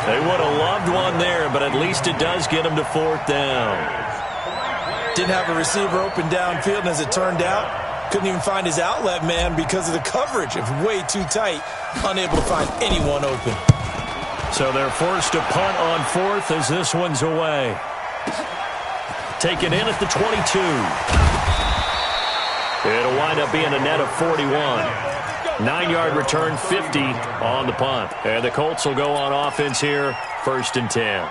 C: They would have loved one there, but at least it does get them to 4th down.
E: Didn't have a receiver open downfield, and as it turned out, couldn't even find his outlet man because of the coverage. It was way too tight, unable to find anyone open.
C: So they're forced to punt on 4th as this one's away. Taken in at the 22. It'll wind up being a net of 41. 9-yard return, 50 on the punt. And the Colts will go on offense here, 1st and 10.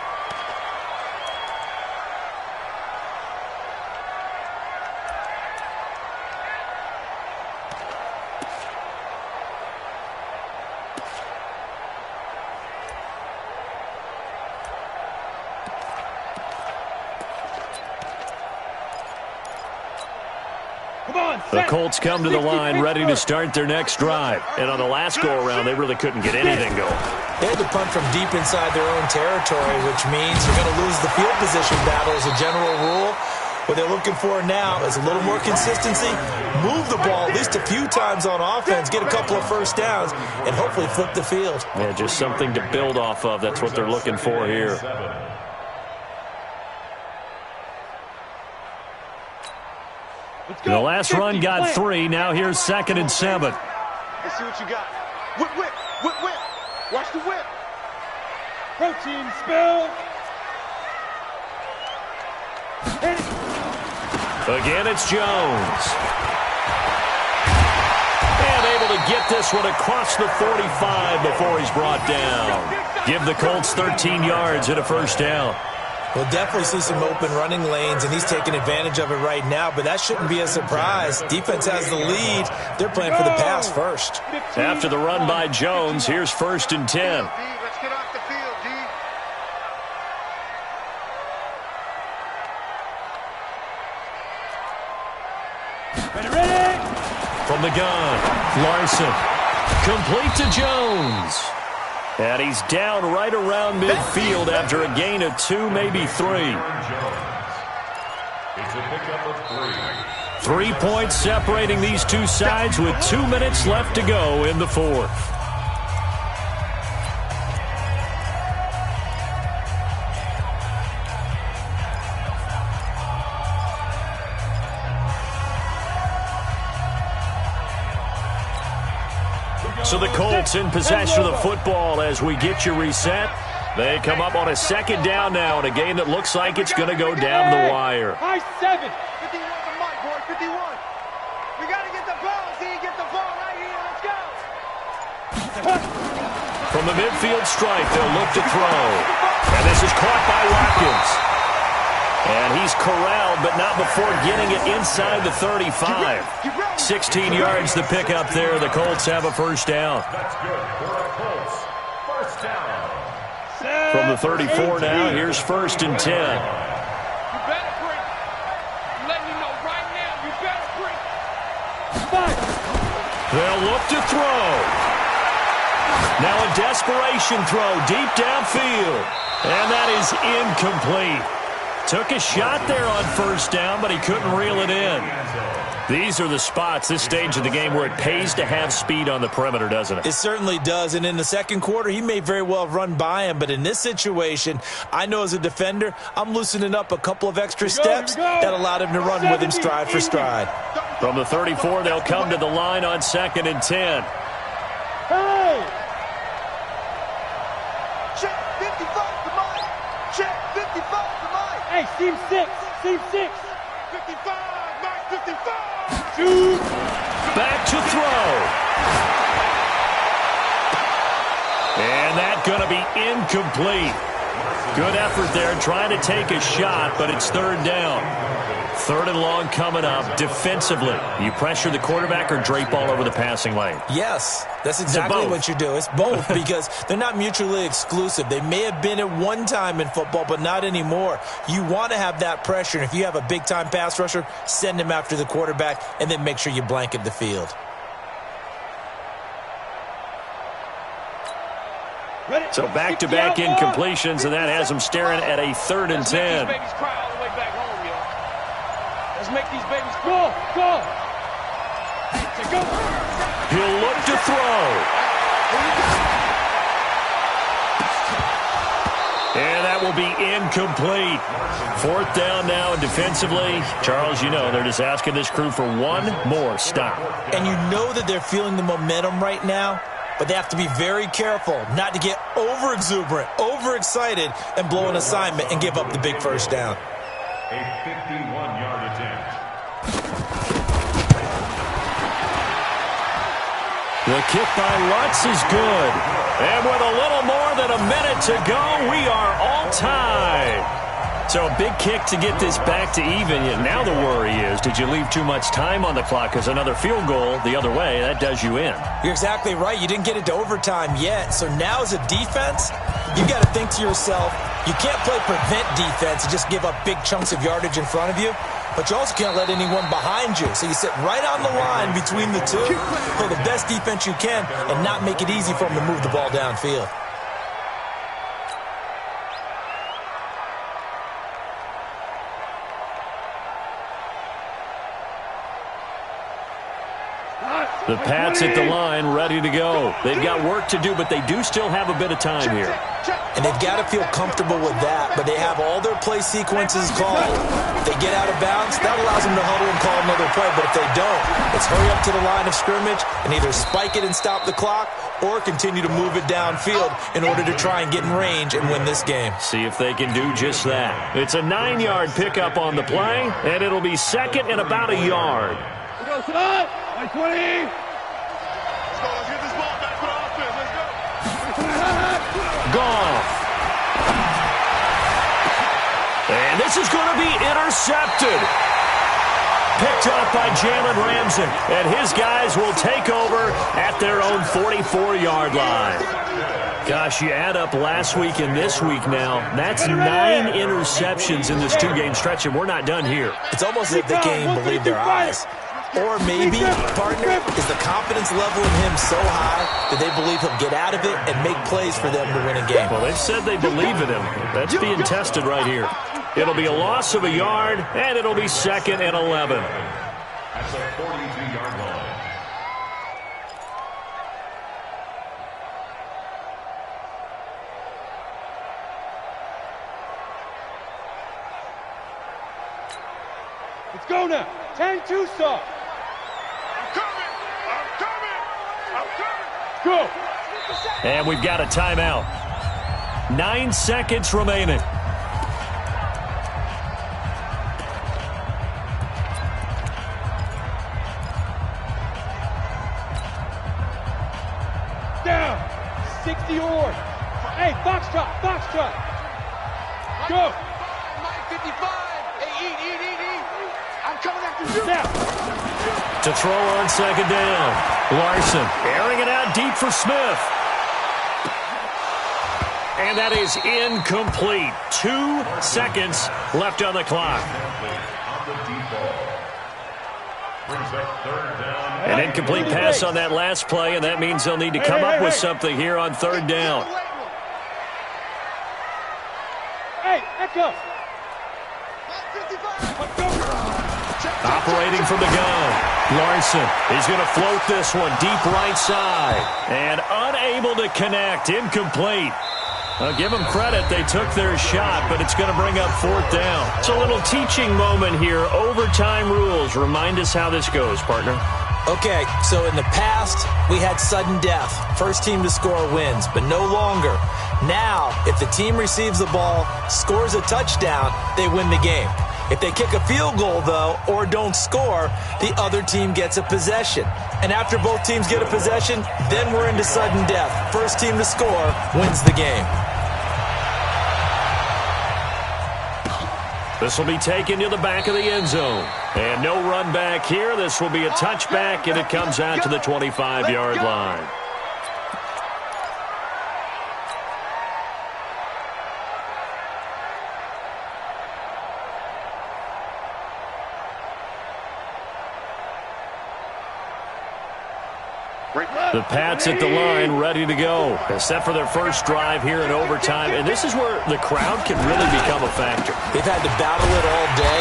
C: The Colts come to the line ready to start their next drive. And on the last go-around, they really couldn't get anything going.
E: They had to punt from deep inside their own territory, which means you're going to lose the field position battle as a general rule. What they're looking for now is a little more consistency, move the ball at least a few times on offense, get a couple of first downs, and hopefully flip the field.
C: Yeah, just something to build off of. That's what they're looking for here. The last run got 3. Now here's 2nd and 7.
D: Let's see what you got. Whip, whip, whip, whip. Watch the whip. Protein spill.
C: Again, it's Jones. And able to get this one across the 45 before he's brought down. Give the Colts 13 yards and a first down.
E: We'll definitely see some open running lanes, and he's taking advantage of it right now, but that shouldn't be a surprise. Defense has the lead. They're playing for the pass first.
C: After the run by Jones, here's 1st and 10.
D: Let's get off the field, D.
C: Ready. From the gun, Larson. Complete to Jones. And he's down right around midfield after a gain of 2, maybe 3.
F: It's a pickup of 3.
C: 3 points separating these two sides with 2 minutes left to go in the fourth. So the Colts in possession of the football as we get you reset. They come up on a second down now in a game that looks like it's going to go down the wire.
D: High 7. 51 to Mike, boy. 51. We got to get the ball. See, get the ball right here. Let's go.
C: From the midfield stripe, they'll look to throw. And this is caught by Watkins. And he's corralled, but not before getting it inside the 35. 16 yards the pickup there. The Colts have a first down.
F: That's good for the Colts. First down.
C: From the 34 now, here's 1st and 10.
D: You better break. I'm letting you know right now, you better break.
C: They'll look to throw. Now a desperation throw deep downfield. And that is incomplete. Took a shot there on first down, but he couldn't reel it in. These are the spots, this stage of the game, where it pays to have speed on the perimeter, doesn't it?
E: It certainly does, and in the second quarter, he may very well have run by him, but in this situation, I know as a defender, I'm loosening up a couple of extra steps that allowed him to run with him stride for stride.
C: From the 34, they'll come to the line on 2nd and 10.
D: Hey! Check 55 to Mike. Check 55 to Mike. Hey, seam 6. Seam 6. 55. Mike 55. Shoot.
C: Back to throw. And that's going to be incomplete. Good effort there trying to take a shot, but it's 3rd down. 3rd and long coming up. Defensively, you pressure the quarterback or drape all over the passing lane?
E: Yes, that's exactly what you do. It's both because they're not mutually exclusive. They may have been at one time in football, but not anymore. You want to have that pressure, and if you have a big-time pass rusher, send him after the quarterback, and then make sure you blanket the field.
C: So back-to-back incompletions, and that has them staring at a 3rd and 10.
D: Let's make these babies go.
C: He'll look to throw. And that will be incomplete. 4th down now, and defensively, Charles, you know, they're just asking this crew for one more stop.
E: And you know that they're feeling the momentum right now, but they have to be very careful not to get over-exuberant, overexcited, and blow an assignment and give up the big first down.
F: A 51-yard attempt.
C: The kick by Lutz is good. And with a little more than a minute to go, we are all tied. So a big kick to get this back to even. Now the worry is, did you leave too much time on the clock? Because another field goal the other way, that does you in.
E: You're exactly right. You didn't get it to overtime yet. So now as a defense, you got to think to yourself, you can't play prevent defense and just give up big chunks of yardage in front of you. But you also can't let anyone behind you. So you sit right on the line between the two, play the best defense you can, and not make it easy for them to move the ball downfield.
C: The Pats at the line, ready to go. They've got work to do, but they do still have a bit of time here.
E: And they've got to feel comfortable with that, but they have all their play sequences called. If they get out of bounds, that allows them to huddle and call another play, but if they don't, let's hurry up to the line of scrimmage and either spike it and stop the clock or continue to move it downfield in order to try and get in range and win this game.
C: See if they can do just that. It's a 9-yard pickup on the play, and it'll be second and about a yard.
D: Let's go, son. 20. Let's get this ball back for the offense. Let's go.
C: Goff. And this is going to be intercepted. Picked up by Jalen Ramsey. And his guys will take over at their own 44-yard line. Gosh, you add up last week and this week now, that's 9 interceptions in this 2-game stretch, and we're not done here.
E: It's almost as if they can't even believe their eyes. Or maybe, partner, is the confidence level in him so high that they believe he'll get out of it and make plays for them to win a game.
C: Well, they've said they believe in him. That's being tested right here. It'll be a loss of a yard, and it'll be 2nd and 11.
F: At the 42-yard line.
D: Let's go now. 10-2 stop. I'm coming. Go.
C: And we've got a timeout. 9 seconds remaining.
D: Down. 60 or. Hey, box trot. Go.
G: Mike 55. Hey, eat. I'm coming after you.
D: Now.
C: To throw on 2nd down. Larson airing it out deep for Smith. And that is incomplete. 2 seconds left on the clock. An incomplete pass on that last play, and that means they'll need to come up with something here on 3rd down.
D: Hey, echo.
C: Operating from the gun. Larson is going to float this one deep right side. And unable to connect. Incomplete. I'll give them credit. They took their shot, but it's going to bring up 4th down. It's a little teaching moment here. Overtime rules. Remind us how this goes, partner.
E: Okay, so in the past, we had sudden death. First team to score wins, but no longer. Now, if the team receives the ball, scores a touchdown, they win the game. If they kick a field goal, though, or don't score, the other team gets a possession. And after both teams get a possession, then we're into sudden death. First team to score wins the game.
C: This will be taken to the back of the end zone. And no run back here. This will be a touchback, and it comes out to the 25-yard line. The Pats at the line, ready to go. Set for their first drive here in overtime. And this is where the crowd can really become a factor.
E: They've had to battle it all day,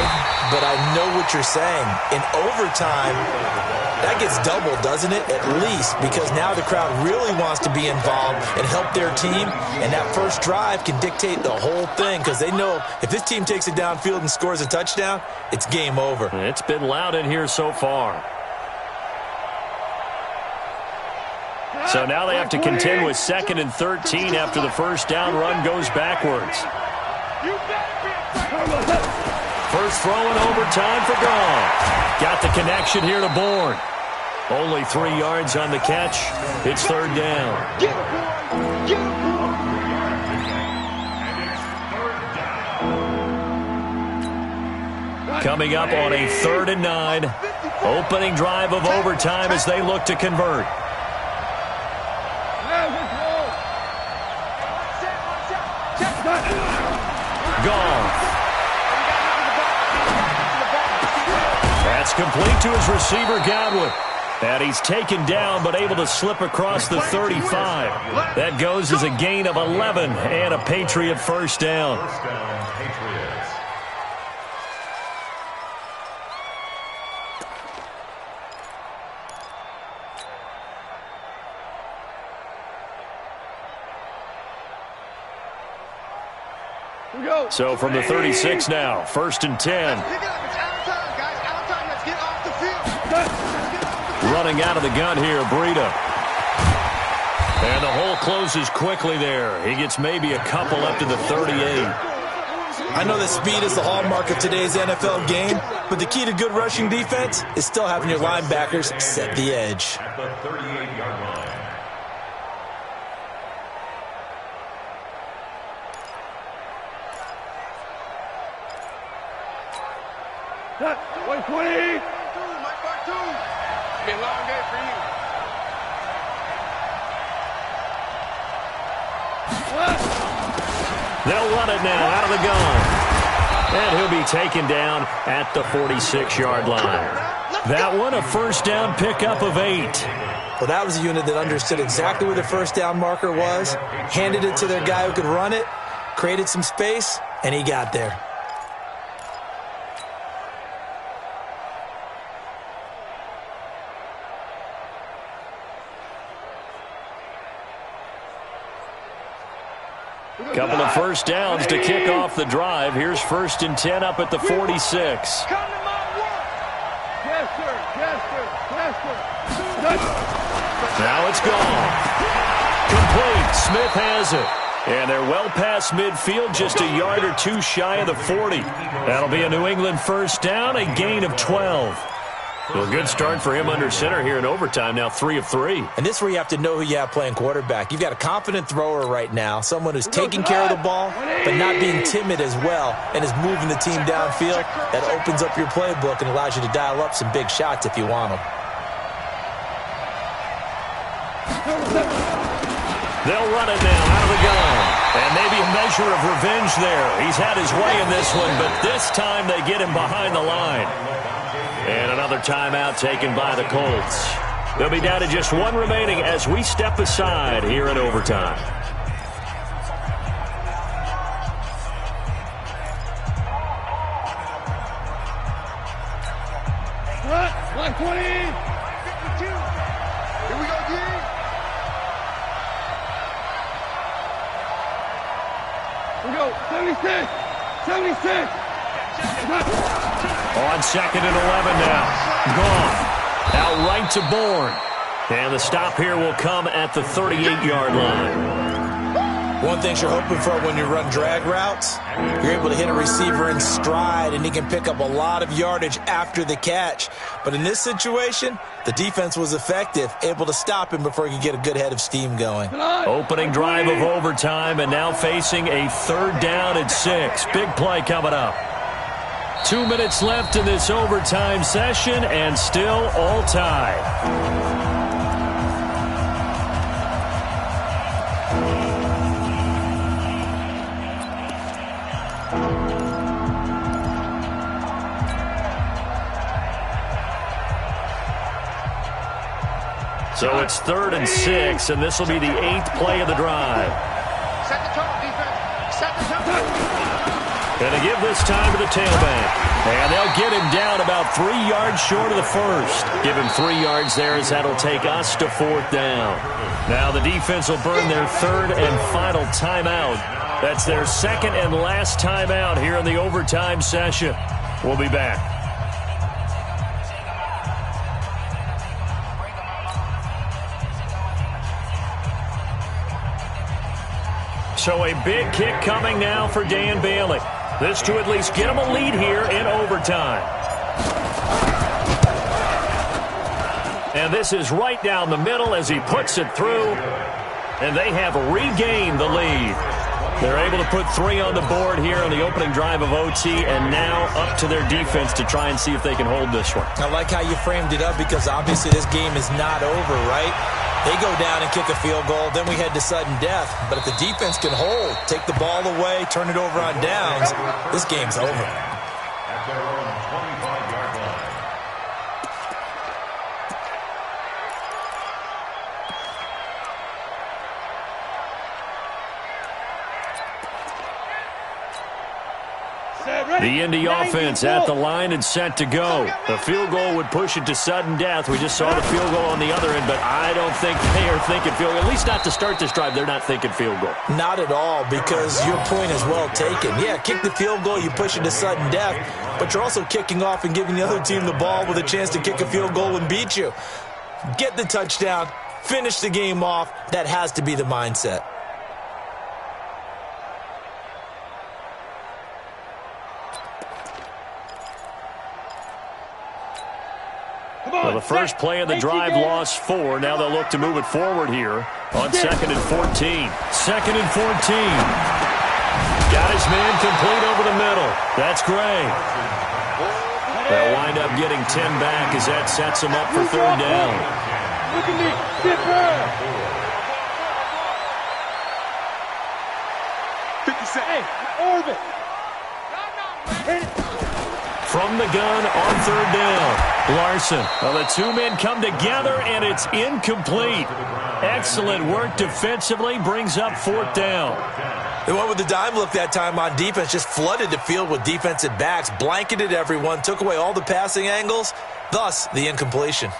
E: but I know what you're saying. In overtime, that gets doubled, doesn't it? At least, because now the crowd really wants to be involved and help their team. And that first drive can dictate the whole thing because they know if this team takes it downfield and scores a touchdown, it's game over.
C: It's been loud in here so far. So now they have to contend with 2nd and 13 after the first down run goes backwards. First throw in overtime for Gone. Got the connection here to Bourne. Only 3 yards on the catch. It's 3rd down. Coming up on a 3rd and 9. Opening drive of overtime as they look to convert. Gone. That's complete to his receiver, Godwin. And he's taken down, but able to slip across the 35. That goes as a gain of 11 and a Patriot first down.
F: Patriots.
C: So from the 36 now, 1st and 10. Running out of the gun here, Breida. And the hole closes quickly there. He gets maybe a couple up to the 38.
E: I know that speed is the hallmark of today's NFL game, but the key to good rushing defense is still having your linebackers set the edge.
F: At the 38-yard line.
D: Wait, 20.
G: Mike Part 2. It's been a long day for you.
C: They'll run it now out of the gun. And he'll be taken down at the 46-yard line. That one, a first down pickup of 8.
E: Well, that was a unit that understood exactly where the first down marker was, handed it to their guy who could run it, created some space, and he got there.
C: Couple of first downs to kick off the drive. Here's 1st and 10 up at the 46.
D: Come to my work. Yes, sir. Yes, sir. Yes, sir.
C: Now it's gone. Complete. Smith has it. And they're well past midfield, just a yard or two shy of the 40. That'll be a New England first down, a gain of 12. Well, good start for him under center here in overtime, now 3 of 3.
E: And this is where you have to know who you have playing quarterback. You've got a confident thrower right now, someone who's taking care of the ball, but not being timid as well, and is moving the team downfield. That opens up your playbook and allows you to dial up some big shots if you want them.
C: They'll run it now out of the gun. And maybe a measure of revenge there. He's had his way in this one, but this time they get him behind the line. And another timeout taken by the Colts. They'll be down to just one remaining as we step aside here in overtime.
D: What? 120. 52. Here we go, D. We go. 76. 76.
C: On 2nd and 11 now. Gone. Out right to Bourne. And the stop here will come at the 38-yard line.
E: One thing you're hoping for when you run drag routes, you're able to hit a receiver in stride, and he can pick up a lot of yardage after the catch. But in this situation, the defense was effective, able to stop him before he could get a good head of steam going.
C: Opening drive of overtime, and now facing a 3rd down and 6. Big play coming up. 2 minutes left in this overtime session, and still all tied. So it's 3rd and 6, and this will be the 8th play of the drive.
D: Set the tone, defense. Set the tone.
C: And they give this time to the tailback. And they'll get him down about 3 yards short of the first. Give him 3 yards there as that'll take us to 4th down. Now the defense will burn their 3rd and final timeout. That's their 2nd and last timeout here in the overtime session. We'll be back. So a big kick coming now for Dan Bailey. This to at least get him a lead here in overtime. And this is right down the middle as he puts it through. And they have regained the lead. They're able to put 3 on the board here on the opening drive of OT, and now up to their defense to try and see if they can hold this one.
E: I like how you framed it up, because obviously this game is not over, right? They go down and kick a field goal, then we head to sudden death. But if the defense can hold, take the ball away, turn it over on downs, this game's over.
F: At their own 25-yard line.
C: The Indy offense at the line and set to go. The field goal would push it to sudden death. We just saw the field goal on the other end, but I don't think they are thinking field goal. At least not to start this drive. They're not thinking field goal.
E: Not at all, because your point is well taken. Yeah, kick the field goal, you push it to sudden death, but you're also kicking off and giving the other team the ball with a chance to kick a field goal and beat you. Get the touchdown, finish the game off. That has to be the mindset.
C: Well, the first play of the drive lost 4. Now they'll look to move it forward here on 2nd and 14. 2nd and 14. Got his man complete over the middle. That's Gray. They'll wind up getting 10 back as that sets them up for 3rd down.
D: Look at me. Get back. 50 seconds. Hey, orbit.
C: From the gun on 3rd down. Larson. Well, the 2 men come together, and it's incomplete. Excellent work defensively. Brings up 4th down.
E: They went with the dime look that time on defense. Just flooded the field with defensive backs. Blanketed everyone. Took away all the passing angles. Thus, the incompletion.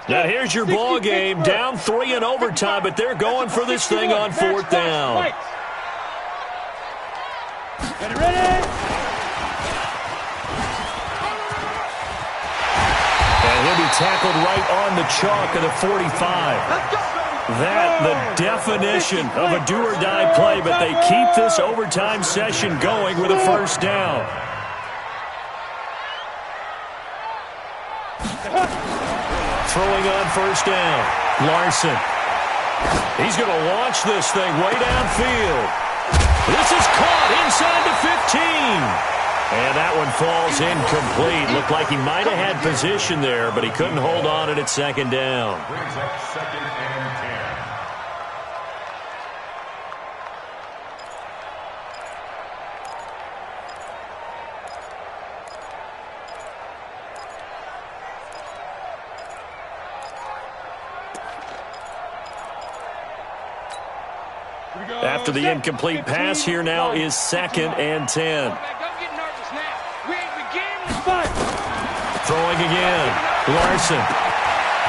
C: Now here's your ball game. Down 3 in overtime, but they're going for this thing on 4th down.
D: Ready?
C: And he'll be tackled right on the chalk of the 45. That, the definition of a do-or-die play, but they keep this overtime session going with a 1st down. Throwing on 1st down, Larson. He's going to launch this thing way downfield. This is caught inside the 15. And that one falls incomplete. Looked like he might have had position there, but he couldn't hold on at 2nd down.
F: Brings up 2nd and 10.
C: After the incomplete pass, here now is 2nd and 10. Throwing again. Larson.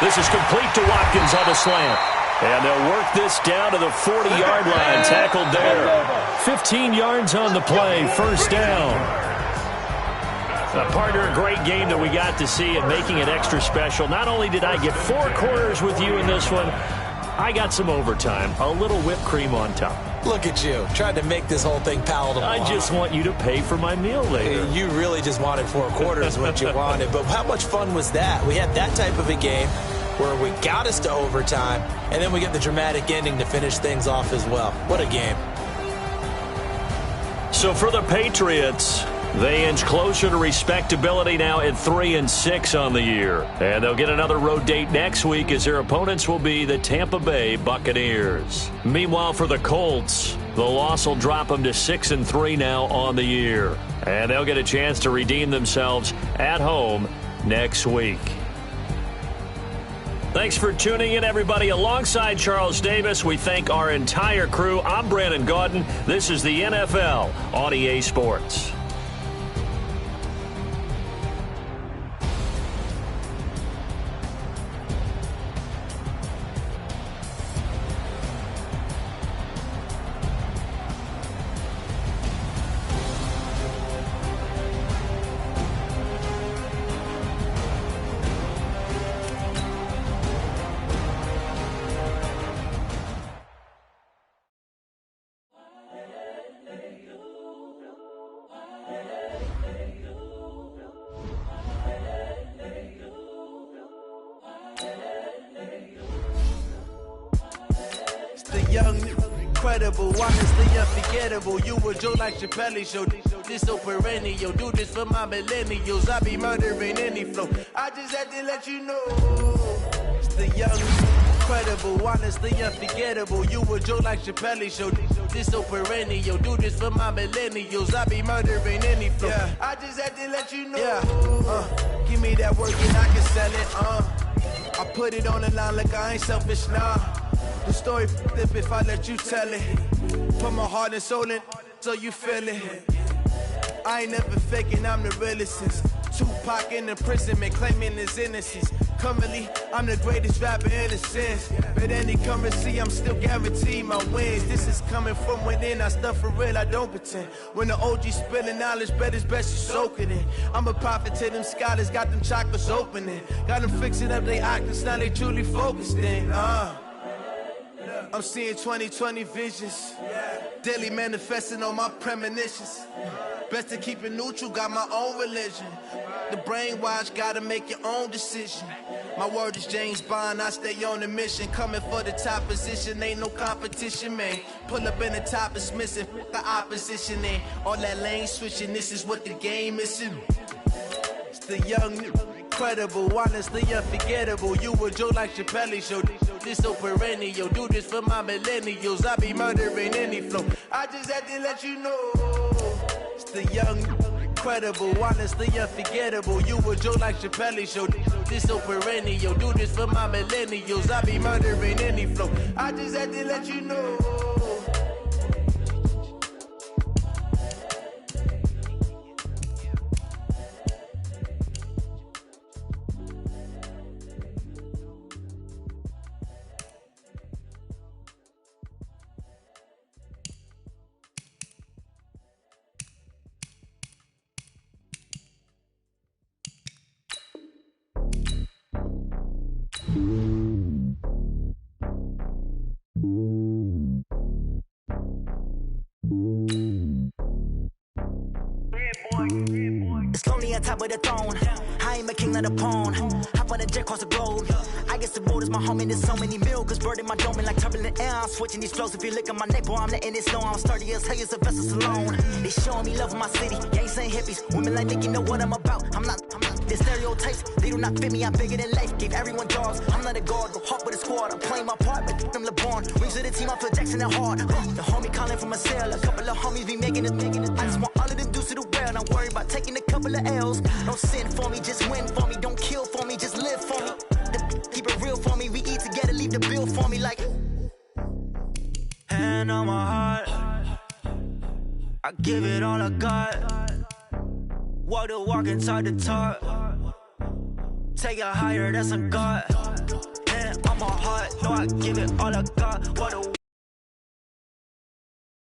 C: This is complete to Watkins on the slant. And they'll work this down to the 40-yard line. Tackled there. 15 yards on the play. 1st down. Partner, a great game that we got to see and making it extra special. Not only did I get 4 quarters with you in this one, I got some overtime. A little whipped cream on top.
E: Look at you. Tried to make this whole thing palatable.
C: I just want you to pay for my meal later.
E: You really just wanted 4 quarters what you wanted. But how much fun was that? We had that type of a game where we got us to overtime, and then we get the dramatic ending to finish things off as well. What a game.
C: So for the Patriots, they inch closer to respectability now at 3-6 on the year. And they'll get another road date next week as their opponents will be the Tampa Bay Buccaneers. Meanwhile, for the Colts, the loss will drop them to 6-3 now on the year. And they'll get a chance to redeem themselves at home next week. Thanks for tuning in, everybody. Alongside Charles Davis, we thank our entire crew. I'm Brandon Gaudin. This is the NFL on EA Sports.
H: Incredible, honestly unforgettable. You were Joe like Chappelle show. This so perennial. Do this for my millennials. I be murdering any flow. I just had to let you know. It's the young, incredible, honestly unforgettable. You were Joe like Chappelle show. This so perennial. Do this for my millennials. I be murdering any flow. Yeah. I just had to let you know. Yeah. Give me that work and I can sell it. I put it on the line like I ain't selfish now. The story flip if I let you tell it. Put my heart and soul in so you feel it. I ain't never faking, I'm the realest since Tupac in the prison and claiming his innocence. Currently, I'm the greatest rapper in a sense. But any currency, I'm still guaranteed my wins. This is coming from within, I stuff for real, I don't pretend. When the OG spilling knowledge, bet it's best you soak it in. I'm a prophet to them scholars, got them chakras opening. Got them fixing up they octaves, now they truly focused in. I'm seeing 2020 visions. Daily manifesting on my premonitions. Best to keep it neutral, got my own religion. The brainwash, gotta make your own decision. My word is James Bond, I stay on a mission. Coming for the top position, ain't no competition, man. Pull up in the top, it's missing, the opposition, and all that lane switching, this is what the game is. It's the young, incredible, honestly unforgettable. You were Joe like Chappelle show. This so perennial. Do this for my millennials. I be murdering any flow. I just had to let you know. It's the young, incredible, honestly unforgettable. You were Joe like Chappelle show. This so perennial. Do this for my millennials. I be murdering any flow. I just had to let you know.
I: It's lonely on top of the throne. I ain't a king of the pawn. Hop on a jet across the globe. I guess the road is my home and there's so many miracles burning my dome like turbulent air. I'm switching these flows. If you look at my neck, boy, I'm letting it slow. I'm sturdy as hell, it's a vessel alone. They showing me love in my city. Gangs ain't hippies. Women like Nick, you know what I'm about. I'm not. The stereotypes, they do not fit me. I'm bigger than life. Gave everyone jobs. I'm not a guard. Go hard with a squad. I'm playing my part, but them LeBron. Rings to the team, I feel Jackson and hard. The homie calling from a cell. A couple of homies be making it. I just want all of them dudes to the well. Don't worry about taking a couple of L's. Don't sin for me, just win for me. Don't kill for me, just live for me. Keep it real for me. We eat together, leave the bill for me like. Hand on my heart, I give it all I got. Walk the walk inside the talk. Take it higher, that's a God. Hand on my heart, no, I give it all I got. Walk the